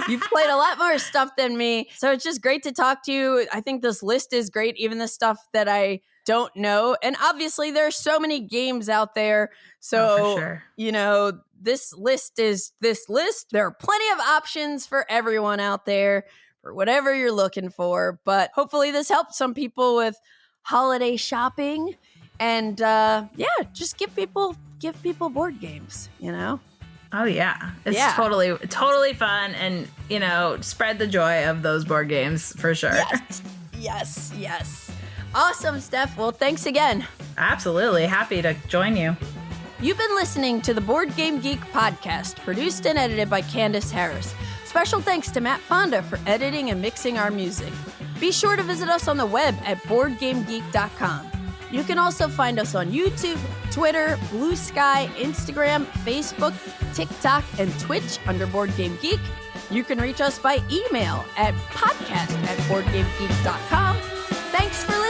You've played a lot more stuff than me. So it's just great to talk to you. I think this list is great, even the stuff that I don't know. And obviously, there's so many games out there. So, for sure. You know, this list is this list. There are plenty of options for everyone out there, for whatever you're looking for. But hopefully this helped some people with holiday shopping, and just give people board games, you know? Oh yeah. It's totally fun, and you know, spread the joy of those board games for sure. Yes. Awesome, Steph. Well, thanks again. Absolutely. Happy to join you. You've been listening to the Board Game Geek podcast, produced and edited by Candice Harris. Special thanks to Matt Fonda for editing and mixing our music. Be sure to visit us on the web at BoardGameGeek.com. You can also find us on YouTube, Twitter, Blue Sky, Instagram, Facebook, TikTok, and Twitch under Board Game Geek. You can reach us by email at podcast@BoardGameGeek.com. Thanks for listening.